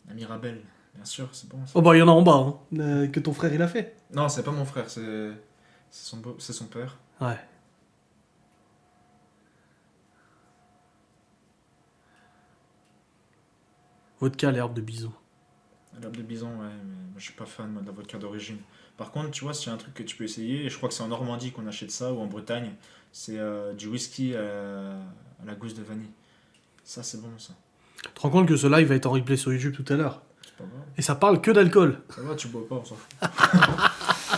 B: La Mirabelle, bien sûr, c'est bon. Ça.
A: Oh bah, il y en a en bas, hein, que ton frère, il a fait.
B: Non, c'est pas mon frère, c'est son père.
A: Ouais. Vodka, l'herbe de bison.
B: L'herbe de bison, ouais, mais moi, je suis pas fan moi, de la vodka d'origine. Par contre, tu vois, s'il y a un truc que tu peux essayer, et je crois que c'est en Normandie qu'on achète ça, ou en Bretagne, c'est du whisky à la gousse de vanille. Ça, c'est bon, ça.
A: Tu te rends compte que ce live va être en replay sur YouTube tout à l'heure?
B: C'est pas grave.
A: Et ça parle que d'alcool.
B: Ça va, tu bois pas, on s'en fout.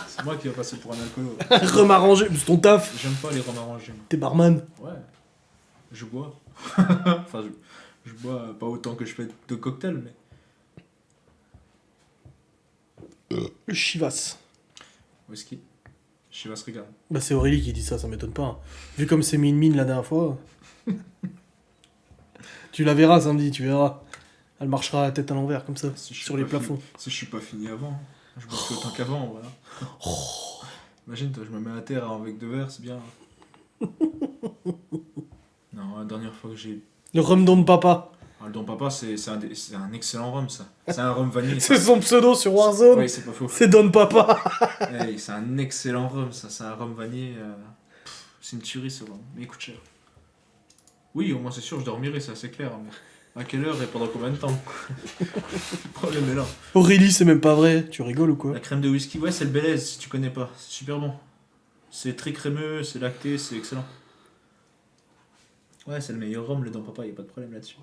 B: C'est moi qui vais passer pour un alcoolo.
A: Rhum arrangé, c'est ton taf.
B: J'aime pas les rhums arrangés. moi.
A: T'es barman.
B: Ouais. Je bois. Enfin, je bois pas autant que je fais de cocktails, mais.
A: Chivas.
B: Whisky. Chivas regarde.
A: Bah, c'est Aurélie qui dit ça, ça m'étonne pas. Hein. Vu comme c'est mis une mine la dernière fois. Tu la verras samedi, tu verras. Elle marchera la tête à l'envers, comme ça,
B: Si je suis
A: sur les
B: pas
A: plafonds.
B: Si je suis pas fini avant, je bois plus autant qu'avant, voilà. Imagine, toi, je me mets à terre avec 2 verres, c'est bien. Non, la dernière fois que j'ai...
A: Le rhum don de papa.
B: Ah, le Don Papa, c'est un excellent rhum, ça. C'est un rhum vanille.
A: C'est son pseudo sur Warzone.
B: Oui, c'est pas faux.
A: C'est Don Papa.
B: Hey, c'est un excellent rhum, ça. C'est un rhum vanille. C'est une tuerie, ce rhum. Mais il coûte cher. Oui, au moins, c'est sûr, je dormirai, ça, c'est clair. Mais à quelle heure et pendant combien de temps? Le problème est là.
A: Aurélie, c'est même pas vrai. Tu rigoles ou quoi?
B: La crème de whisky, ouais, c'est le Belaise, si tu connais pas. C'est super bon. C'est très crémeux, c'est lacté, c'est excellent. Ouais, c'est le meilleur rhum, le Don Papa, y a pas de problème là-dessus.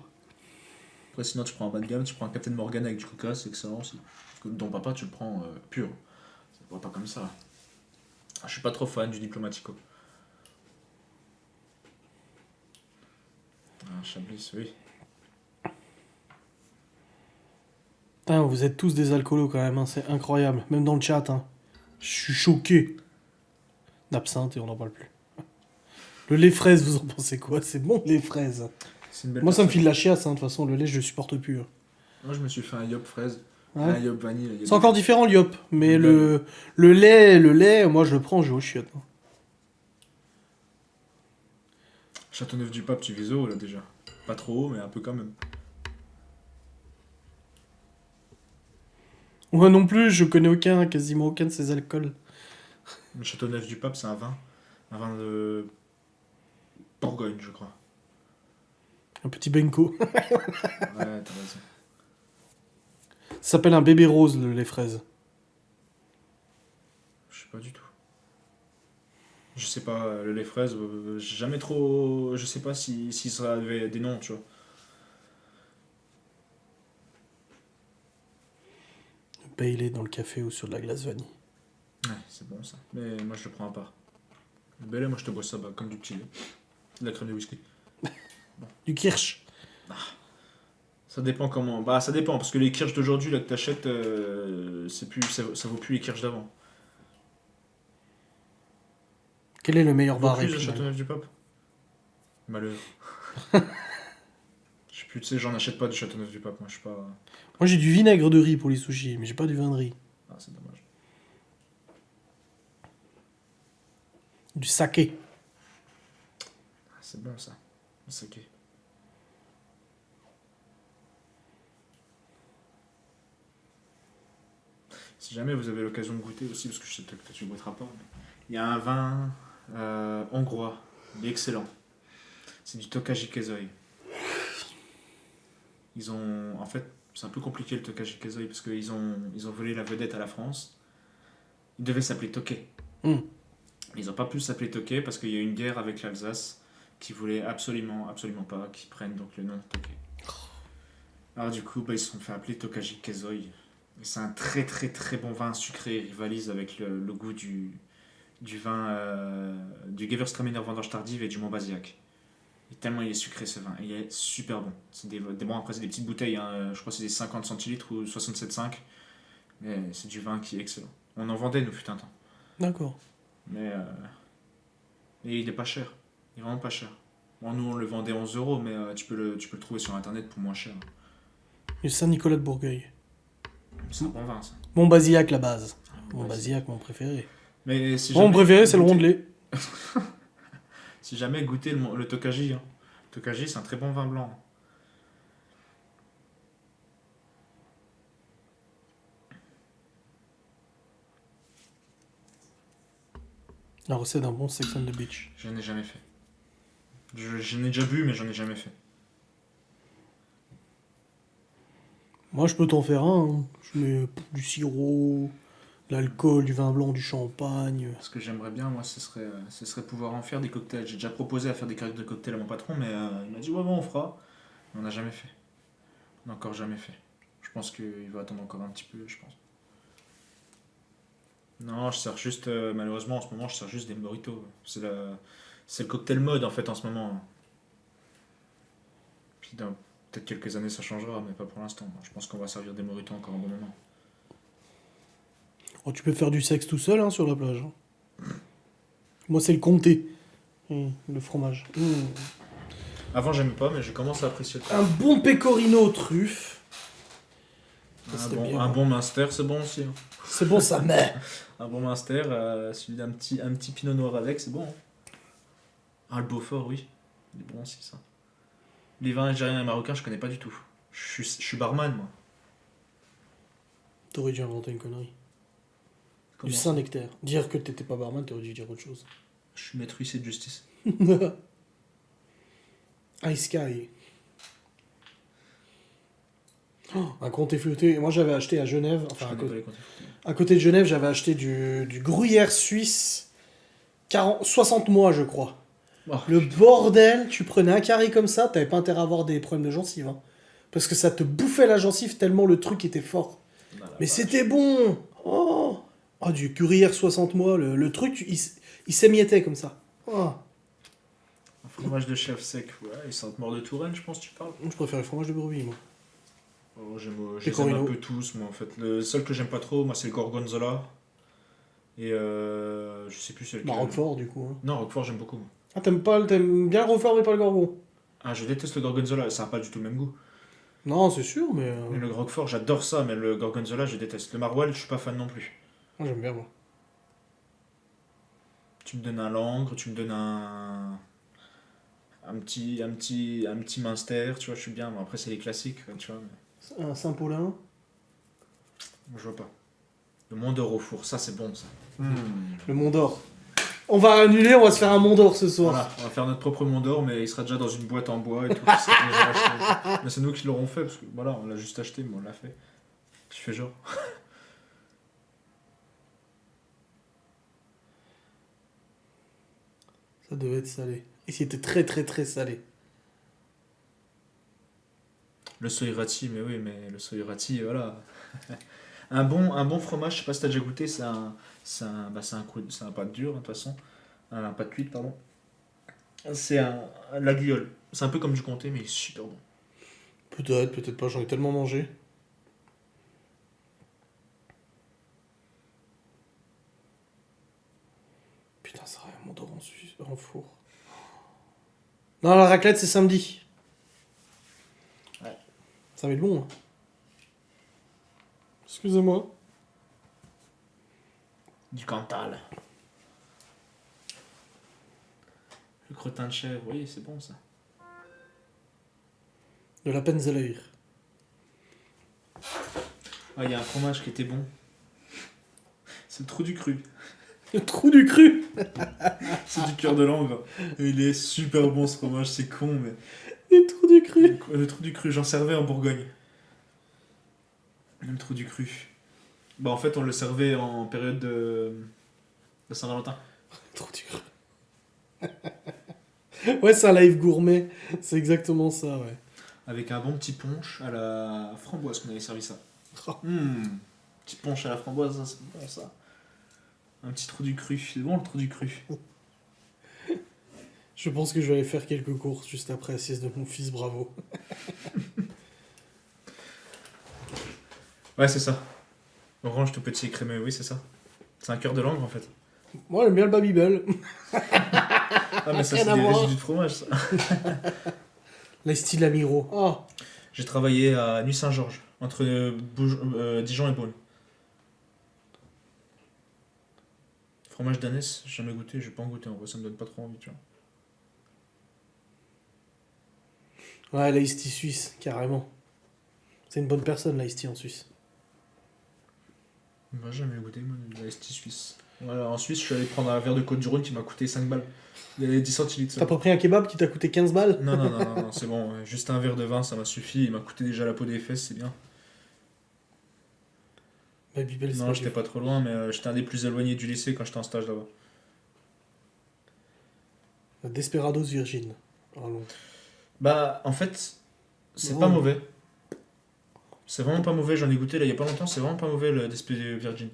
B: Après, sinon, tu prends un bas de gamme, tu prends un Captain Morgan avec du coca, c'est excellent aussi. Parce que le Don Papa, tu le prends pur. Ça ne va pas comme ça. Ah, je suis pas trop fan du Diplomatico. Ah, Chablis, oui.
A: Putain, vous êtes tous des alcoolos quand même, hein. C'est incroyable. Même dans le chat, hein. Je suis choqué. D'absinthe et on n'en parle plus. Le lait fraise, vous en pensez quoi? C'est bon, le lait fraise.
B: C'est une belle
A: Moi, ça me
B: personne.
A: file la chiasse, hein. De toute façon, le lait, je le supporte plus, hein.
B: Moi, je me suis fait un Yop fraise.
A: Ouais.
B: Un Yop vanille.
A: C'est encore différent, l'IOP. Mais
B: Le
A: le lait, moi, je le prends, je vais au chiottes, hein.
B: Châteauneuf-du-Pape, tu vises haut, là, déjà. Pas trop haut, mais un peu quand même.
A: Moi non plus, je connais quasiment aucun de ces alcools.
B: Le Châteauneuf-du-Pape, c'est un vin. Un vin de Bourgogne, je crois.
A: Un petit benko.
B: Ouais, t'as raison.
A: Ça s'appelle un bébé rose, le lait fraise.
B: Je sais pas du tout. Je sais pas, le lait fraise, j'ai jamais trop. Je sais pas si ça avait des noms, tu vois.
A: Le Bailey dans le café ou sur de la glace vanille.
B: Ouais, c'est bon ça. Mais moi je le prends à part. Le Bel Air, moi je te bois ça comme du petit lait. De la crème de whisky.
A: Du kirsch.
B: Ça dépend comment. Bah ça dépend, parce que les kirsch d'aujourd'hui là que t'achètes, c'est plus, ça vaut plus les kirsch d'avant.
A: Quel est le meilleur
B: Ça vaut
A: bar
B: plus le
A: épinal?
B: Châteauneuf-du-Pape. Malheur. Je sais plus, tu sais, j'en achète pas de Châteauneuf-du-Pape, moi je suis pas.
A: Moi j'ai du vinaigre de riz pour les sushis, mais j'ai pas du vin de riz.
B: Ah, c'est dommage.
A: Du saké.
B: Ah, c'est bon ça. Le saké. Si jamais vous avez l'occasion de goûter aussi, parce que je sais peut-être que tu ne goûteras pas, mais il y a un vin hongrois, il est excellent. C'est du Tokaji Kezoi. Ils ont, en fait, c'est un peu compliqué le Tokaji Kezoi parce qu'ils ont volé la vedette à la France. Il devait s'appeler Tokay.
A: Hmm.
B: Ils n'ont pas pu s'appeler Tokay parce qu'il y a eu une guerre avec l'Alsace qui voulait absolument pas qu'ils prennent donc le nom de Tokay. Alors du coup, ils se sont fait appeler Tokaji Kezoi. Et c'est un très très très bon vin sucré, il rivalise avec le goût du vin du Gewürztraminer Vendange tardive et du Montbazillac. Et tellement il est sucré ce vin, il est super bon. C'est bon, après c'est des petites bouteilles, hein, je crois que c'est des 50 centilitres ou 67,5. Mais c'est du vin qui est excellent. On en vendait nous fut un temps.
A: D'accord.
B: Mais et il est pas cher, il est vraiment pas cher. Bon, nous on le vendait 11 euros, mais tu peux le trouver sur internet pour moins cher.
A: Du Saint-Nicolas de Bourgueil.
B: C'est un bon vin ça.
A: Mon Basillac, la base. Mon
B: Ouais,
A: Basillac, mon préféré.
B: Mais si
A: Mon
B: jamais
A: préféré, c'est le
B: goûtez-
A: rondelet.
B: Si jamais goûter le Tokaji, hein. Tokaji c'est un très bon vin blanc.
A: La recette d'un bon Sex on the Beach.
B: Je n'ai jamais fait. J'en ai déjà bu, mais j'en ai jamais fait.
A: Moi, je peux t'en faire un, hein. Je mets du sirop, de l'alcool, du vin blanc, du champagne.
B: Ce que j'aimerais bien, moi, ce serait pouvoir en faire des cocktails. J'ai déjà proposé à faire des cartes de cocktails à mon patron, mais il m'a dit ouais, bon, on fera. Mais on n'a jamais fait. On n'a encore jamais fait. Je pense qu'il va attendre encore un petit peu, je pense. Non, je sers juste, malheureusement, en ce moment, je sers juste des mojitos. C'est le cocktail mode, en fait, en ce moment. Puis dans peut-être quelques années, ça changera, mais pas pour l'instant. Je pense qu'on va servir des mojitos encore un bon moment.
A: Oh, tu peux faire du sexe tout seul, hein, sur la plage, hein. Moi, c'est le comté. Le fromage.
B: Avant, j'aimais pas, mais j'ai commencé à apprécier.
A: Un bon pecorino aux truffes. Ça serait bien.
B: Un bon Munster, c'est bon aussi. Hein.
A: C'est bon, ça met.
B: Un bon Munster, suivi d'un petit pinot noir avec, c'est bon. Hein. Ah, le Beaufort, oui. Il est bon aussi, ça. Les vins algériens et marocains, je connais pas du tout. Je suis barman, moi.
A: T'aurais dû inventer une connerie.
B: Comment
A: Du Saint-Nectaire. Dire que t'étais pas barman, t'aurais dû dire autre chose.
B: Je suis maître huissier de justice.
A: Ice Sky. Oh, un comté flûté. Moi, j'avais acheté à Genève. Enfin, à côté de Genève, j'avais acheté du gruyère suisse. 60 mois, je crois.
B: Oh,
A: Le bordel, tu prenais un carré comme ça, t'avais pas intérêt à avoir des problèmes de gencive. Hein. Parce que ça te bouffait la gencive tellement le truc était fort. Mais c'était bon. Oh, du gruyère 60 mois. Le truc, il s'émiettait comme ça. Oh.
B: Un fromage de chèvre sec, ouais. Et Sainte-Maure de Touraine, je pense, tu parles.
A: Je préfère le fromage de brebis, moi.
B: Oh, je les aime un peu tous, moi, en fait. Le seul que j'aime pas trop, moi, c'est le Gorgonzola. Et je sais plus c'est lequel.
A: Roquefort, du coup. Hein.
B: Non, Roquefort, j'aime beaucoup. Moi.
A: Ah, t'aimes bien le Roquefort, mais pas le Gorgon.
B: Ah, je déteste le Gorgonzola, ça n'a pas du tout le même goût.
A: Non, c'est sûr, mais...
B: Le Roquefort, j'adore ça, mais le Gorgonzola, je déteste. Le Maroilles, je suis pas fan non plus.
A: Moi, j'aime bien, moi.
B: Tu me donnes un Langres, tu me donnes un petit Munster, tu vois, je suis bien. Bon, après, c'est les classiques, tu vois. Mais...
A: Un Saint-Paulin.
B: Je vois pas. Le Mont d'Or au four, ça, c'est bon, ça.
A: Le Mont d'Or. On va annuler, on va se faire un Mont d'Or ce soir.
B: Voilà, on va faire notre propre Mont d'Or, mais il sera déjà dans une boîte en bois et tout. Déjà acheté. Mais c'est nous qui l'aurons fait, parce que voilà, on l'a juste acheté, mais on l'a fait. Tu fais genre.
A: Ça devait être salé. Et c'était très très très salé.
B: Le soirati, mais oui, mais le soirati, voilà. un bon fromage, je sais pas si t'as déjà goûté, c'est un pâte dur, de toute façon. Un pâte cuite, pardon. C'est la guiole. C'est un peu comme du comté, mais il est super bon.
A: Peut-être pas, j'en ai tellement mangé. Putain, ça aurait un Mont d'Or en four. Non, la raclette, c'est samedi.
B: Ouais.
A: Ça va être bon. Hein. Excusez-moi.
B: Du Cantal. Le crottin de chèvre, oui, c'est bon ça.
A: De la Penzeller.
B: Ah, il y a un fromage qui était bon. C'est le trou du cru.
A: Le trou du cru.
B: C'est du cœur de langre. Il est super bon ce fromage, c'est con, mais.
A: Le trou du cru.
B: Le trou du cru, j'en servais en Bourgogne. Le trou du cru. Bah, en fait, on le servait en période de Saint-Valentin.
A: Le trou du cru. Ouais, c'est un live gourmet. C'est exactement ça, ouais.
B: Avec un bon petit punch à la framboise qu'on avait servi ça.
A: Oh.
B: Petit punch à la framboise, ça, c'est bon ça. Un petit trou du cru, c'est bon le trou du cru.
A: Je pense que je vais aller faire quelques courses juste après la sieste de mon fils, bravo.
B: Ouais, c'est ça. Orange tout petit et crémeux, oui, c'est ça. C'est un cœur de langre en fait.
A: Moi, j'aime bien le Babybel.
B: Ah, mais ça, c'est des résidus de fromage, ça.
A: La style Amiro. Oh.
B: J'ai travaillé à Nuit-Saint-Georges, entre Dijon et Beaune. Fromage d'ânesse, j'ai jamais goûté, j'ai pas en goûté en vrai, ça me donne pas trop envie, tu vois.
A: Ouais, l'Ice Tea suisse, carrément. C'est une bonne personne, l'Ice Tea en Suisse.
B: Moi, j'ai jamais goûté, moi, de la ST suisse. Voilà, en Suisse, je suis allé prendre un verre de Côte-du-Rhône qui m'a coûté 5 balles. Il y avait 10 centilitres.
A: T'as pas pris un kebab qui t'a coûté 15 balles?
B: Non, c'est bon. Juste un verre de vin, ça m'a suffi. Il m'a coûté déjà la peau des fesses, c'est bien.
A: Babybel, c'est
B: Non, j'étais pas trop loin, mais j'étais un des plus éloignés du lycée quand j'étais en stage là-bas.
A: Desperados Virgin. Allons.
B: Bah, en fait, c'est
A: Non.
B: pas mauvais. C'est vraiment pas mauvais, j'en ai goûté là il y a pas longtemps, c'est vraiment pas mauvais le Desperados Virgin.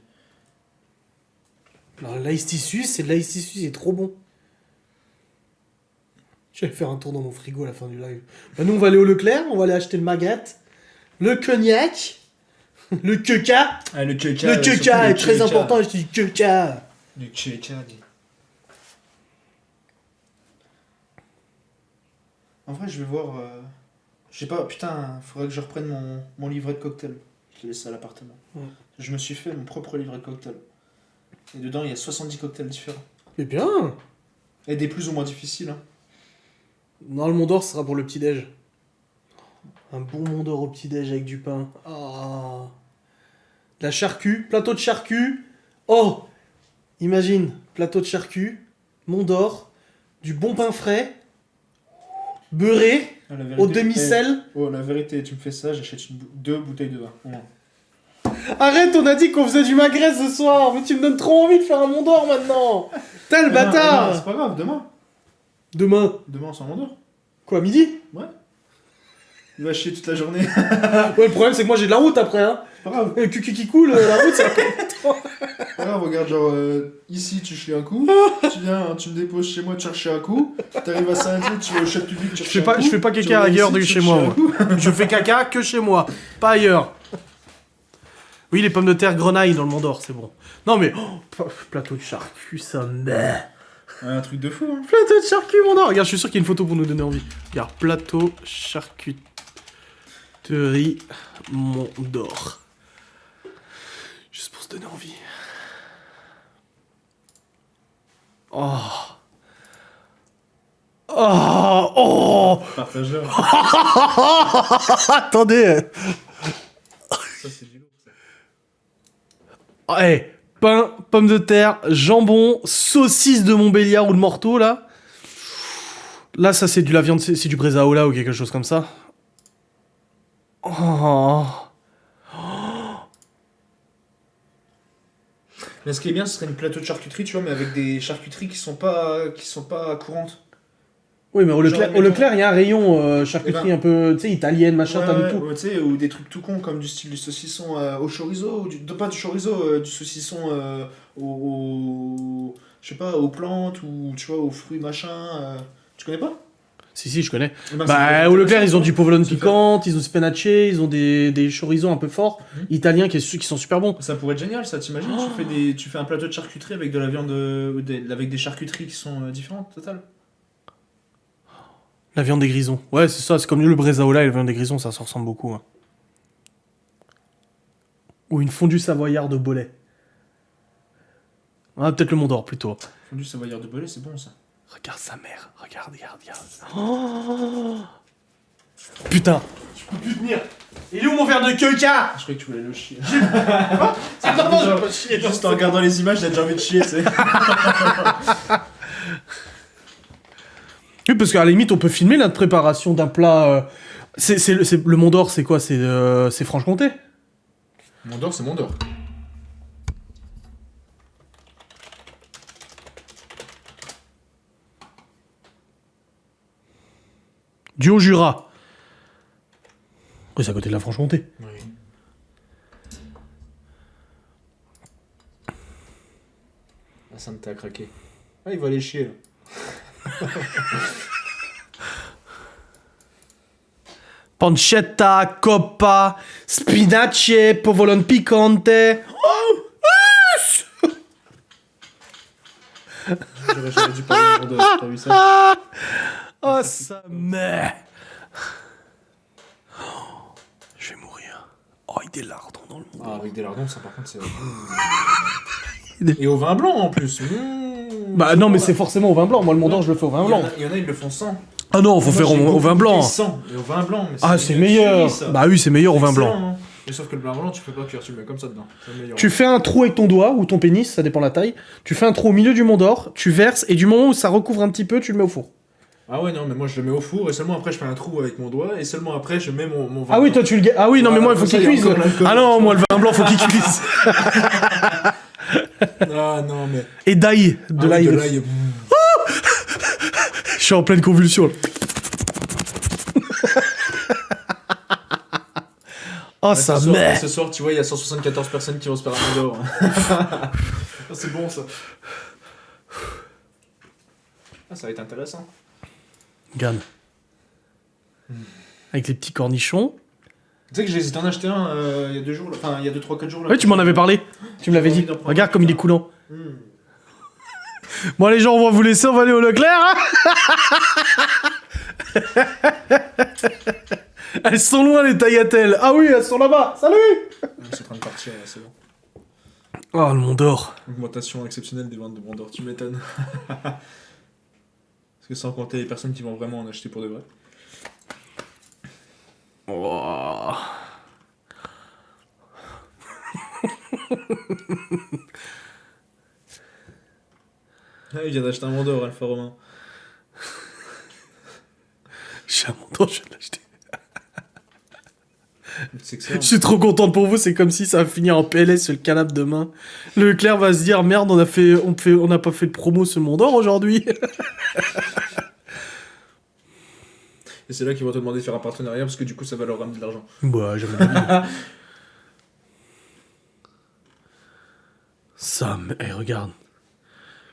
A: L'Ice Tea suisse, c'est de l'Ice Tea suisse, c'est trop bon. Je vais faire un tour dans mon frigo à la fin du live. Bah, nous, on va aller au Leclerc, on va aller acheter le Magat, le cognac, le queca.
B: Ah, le
A: Le queca est très important, je dis queca.
B: Le queca. En vrai, je vais voir. Je sais pas, putain, faudrait que je reprenne mon livret de cocktail. Je l'ai laissé à l'appartement.
A: Ouais.
B: Je me suis fait mon propre livret de cocktail. Et dedans, il y a 70 cocktails différents.
A: Mais bien.
B: Et des plus ou moins difficiles. Hein.
A: Non, le Mont d'Or, ce sera pour le petit-déj. Un bon Mont d'Or au petit-déj avec du pain. Ah. De la charcu, plateau de charcu. Oh. Imagine, plateau de charcu, Mont d'Or, du bon pain frais, beurré,
B: Ah, la vérité,
A: au demi-sel.
B: Oh, la vérité, tu me fais ça, j'achète 2 bouteilles de vin. Ouais.
A: Arrête, on a dit qu'on faisait du magret ce soir, mais tu me donnes trop envie de faire un Mont d'Or maintenant. T'as le
B: Non,
A: bâtard.
B: c'est pas grave, demain.
A: Demain.
B: Demain, on s'en m'endort.
A: Quoi, midi?
B: Ouais. Il va chier toute la journée.
A: Ouais, le problème c'est que moi j'ai de la route après, hein.
B: C'est pas grave.
A: Le cul qui coule, la route ça.
B: C'est pas grave, regarde, genre, ici, tu chies un coup. Tu viens, tu me déposes chez moi, tu cherches un coup. T'arrives à Saint-Cloud, tu vas au chat public, tu cherches un coup.
A: Je fais pas
B: Tu
A: caca
B: reviens
A: ailleurs
B: ici,
A: de
B: tu
A: chez
B: cherches
A: moi.
B: un coup.
A: Je fais caca que chez moi, pas ailleurs. Oui, les pommes de terre grenaille dans le Mont d'Or, c'est bon. Non mais, plateau de charcu, ça merde.
B: Ouais, un truc de fou, hein.
A: Plateau de charcu, Mont d'Or. Regarde, je suis sûr qu'il y a une photo pour nous donner envie. Regarde, plateau charcuterie Mont d'Or. Juste pour se donner envie. Oh. Oh. Oh.
B: Partageur.
A: Attendez.
B: Ça, c'est du lourd, ça.
A: Hey, pain, pommes de terre, jambon, saucisse de Montbéliard ou de Morteau, là. Là, ça, c'est de la viande, c'est du bresaola ou quelque chose comme ça. Oh.
B: Mais ce qui est bien, ce serait une plateau de charcuterie, tu vois, mais avec des charcuteries qui sont pas courantes.
A: Oui, mais au
B: Genre,
A: Leclerc, il y a un rayon charcuterie un peu, tu sais, italienne, machin, t'as de tout.
B: Ouais, tu sais, ou des trucs tout cons comme du style du saucisson au chorizo, pas du chorizo, du saucisson je sais pas, aux plantes ou tu vois, aux fruits machin. Tu connais pas?
A: Si, je connais.
B: Eh ben,
A: Bah,
B: c'est
A: au Leclerc, ils ont du provolone
B: c'est fait.
A: piquante, ils ont spinache, ils ont des chorizos un peu forts, italiens qui sont super bons.
B: Ça pourrait être génial, ça, t'imagines? Tu fais un plateau de charcuterie avec de la viande, avec des charcuteries qui sont différentes, total.
A: La viande des grisons. Ouais, c'est ça, c'est comme le bresaola et la viande des grisons, ça se ressemble beaucoup. Hein. Ou une fondue savoyarde au bolet. Ah, peut-être le Mont d'Or plutôt.
B: Fondue savoyard de Belay, c'est bon ça.
A: Regarde sa mère, regarde. Oh putain, je peux plus tenir. Il est où mon verre de coca?
B: Je croyais que tu voulais le chier.
A: Non, je veux pas chier.
B: Juste en regardant les images, t'as déjà envie de chier, tu sais.
A: Oui, parce qu'à la limite, on peut filmer la préparation d'un plat. Le Mont d'Or, c'est quoi? C'est Franche-Comté?
B: Mont d'Or, c'est Mont d'Or.
A: Du Haut-Jura. Oui, c'est à côté de la Franche-Comté.
B: Oui. Ah, ça me t'a craqué. Ah, il va aller chier, là.
A: Pancetta, coppa, spinace, provolone piccante. Oh,
B: J'aurais dû parler de Mont d'Or, t'as vu ça?
A: oh ça me... Je vais mourir. Oh, il y a des lardons dans le monde.
B: Ah, avec des lardons, ça par contre, c'est... Et au vin blanc, en plus.
A: Bah non, mais c'est forcément au vin blanc. Moi, le Mont d'Or, je le fais au vin blanc.
B: Il y en a, ils le font sans.
A: Ah non, faut faire au vin blanc.
B: Sans, et au vin blanc. Mais
A: Ah, c'est meilleur. Bah oui, c'est meilleur au vin blanc.
B: Hein. Mais sauf que le vin blanc, tu peux pas cuire, tu le mets comme ça dedans. C'est meilleur.
A: Tu fais un trou avec ton doigt ou ton pénis, ça dépend de la taille. Tu fais un trou au milieu du Mont d'Or, tu verses, et du moment où ça recouvre un petit peu, tu le mets au four.
B: Ah ouais, non, mais moi je le mets au four, et seulement après je fais un trou avec mon doigt, et seulement après je mets mon vin.
A: Ah oui, toi tu le... Ah oui, non, mais moi, il faut
B: comme ça,
A: qu'il
B: il y a
A: cuise.
B: encore l'alcool.
A: Ah non, moi, le vin blanc, faut qu'il cuise.
B: Ah non, mais.
A: Et d'ail. De l'ail.
B: De l'ail.
A: Je suis en pleine convulsion. Là. Oh,
B: Ouais,
A: ça
B: ce soir,
A: met.
B: ce soir, tu vois, il y a 174 personnes qui vont se faire un Mont d'Or. C'est bon ça. Ah, ça va être intéressant.
A: Regarde. Avec les petits cornichons.
B: Tu sais que j'hésite à en acheter un il y a 2 jours, enfin il y a 2-3-4 jours. Là,
A: Oui, tu m'en avais parlé. Tu me l'avais
B: J'ai
A: dit.
B: envie d'en prendre
A: Regarde
B: un.
A: comme il est coulant.
B: Hmm.
A: Bon, les gens, on va vous laisser, on va aller au Leclerc. Hein. Elles sont loin, les tagliatelles. Ah oui, elles sont là-bas. Salut.
B: C'est en train de partir, là, c'est bon.
A: Oh, le Mont d'Or.
B: Augmentation exceptionnelle des ventes de Mont d'Or, tu m'étonnes. Parce que sans compter les personnes qui vont vraiment en acheter pour de vrai.
A: Oh.
B: Ah, il vient d'acheter un Mont d'Or, Alpha Romain.
A: J'ai un Mont d'Or, je vais l'acheter.
B: C'est excellent.
A: Je suis trop content pour vous, c'est comme si ça va finir en PLS sur le canapé demain. Le Leclerc va se dire merde, on n'a pas fait de promo sur le Mont d'Or aujourd'hui.
B: Et c'est là qu'ils vont te demander de faire un partenariat parce que du coup ça va leur ramener de l'argent.
A: Bah, jamais de la vie. Ça, mais regarde.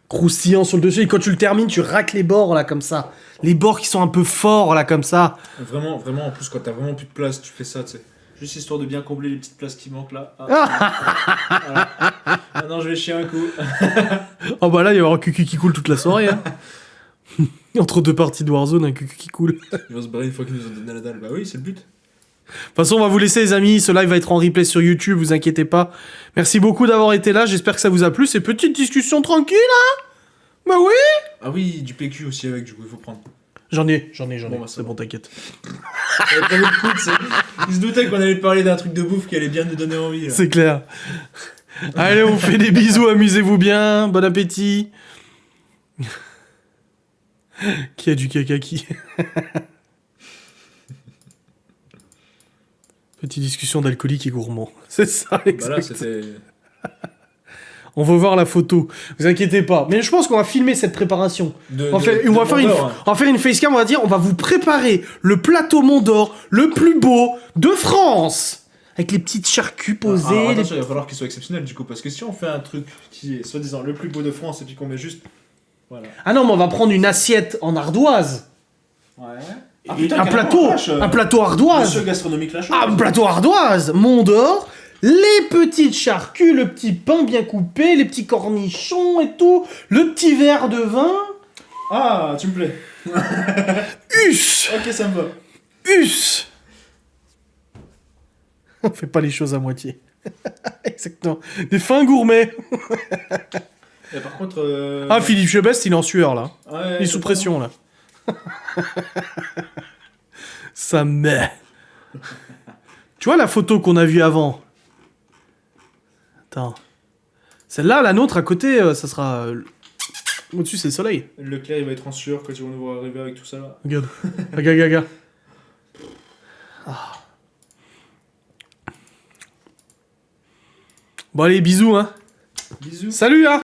A: Croustillant sur le dessus, et quand tu le termines, tu raques les bords là comme ça. Les bords qui sont un peu forts là comme ça.
B: Vraiment, en plus quand t'as vraiment plus de place, tu fais ça, tu sais. Juste histoire de bien combler les petites places qui manquent là. Voilà. Ah non, je vais chier un coup.
A: Oh bah là, il va y avoir un cucu qui coule toute la soirée. Hein. Entre deux parties de Warzone, un cucu qui coule.
B: Il va se barrer une fois qu'ils nous ont donné la dalle. Bah oui, c'est le but.
A: De toute façon, on va vous laisser, les amis. Ce live va être en replay sur YouTube, vous inquiétez pas. Merci beaucoup d'avoir été là. J'espère que ça vous a plu. Ces petites discussions tranquilles, hein. Bah oui.
B: Ah oui, du PQ aussi avec, du coup, il faut prendre.
A: J'en ai.
B: Bon, bah,
A: c'est bon, t'inquiète.
B: Il se doutait qu'on allait parler d'un truc de bouffe qui allait bien nous donner envie. Là.
A: C'est clair. Allez, on fait des bisous. Amusez-vous bien. Bon appétit. Qui a du caca qui Petite discussion d'alcoolique et gourmand. C'est ça,
B: Bah là,
A: exact.
B: c'était.
A: On va voir la photo. Vous inquiétez pas. Mais je pense qu'on va filmer cette préparation. On va faire une facecam, on va dire, on va vous préparer le plateau Mont d'Or le plus beau de France. Avec les petites charcuts posées.
B: Alors, attention, il va falloir qu'il soit exceptionnel du coup, parce que si on fait un truc qui est soi-disant le plus beau de France et puis qu'on met juste. Voilà.
A: Ah non, mais on va prendre une assiette en ardoise.
B: Ouais.
A: Et un plateau ardoise.
B: Monsieur gastronomique la chose.
A: Ah, un plateau ardoise. Mont d'Or. Les petites charcuts, le petit pain bien coupé, les petits cornichons et tout, le petit verre de vin.
B: Ah, tu me plais.
A: Us.
B: Ok, ça me va.
A: Us. On fait pas les choses à moitié. Exactement. Des fins gourmets.
B: Et par contre.
A: Ah, Philippe Chebest, il est en sueur là.
B: Ouais,
A: Il est sous pression là. Ça met. Tu vois la photo qu'on a vue avant? Attends. Celle-là, la nôtre à côté, ça sera. Au-dessus, c'est le soleil.
B: Leclerc, il va être en sueur quand ils vont nous voir arriver avec tout ça là.
A: Regarde. Regarde. Ah. Bon, allez, bisous, hein.
B: Bisous.
A: Salut, hein.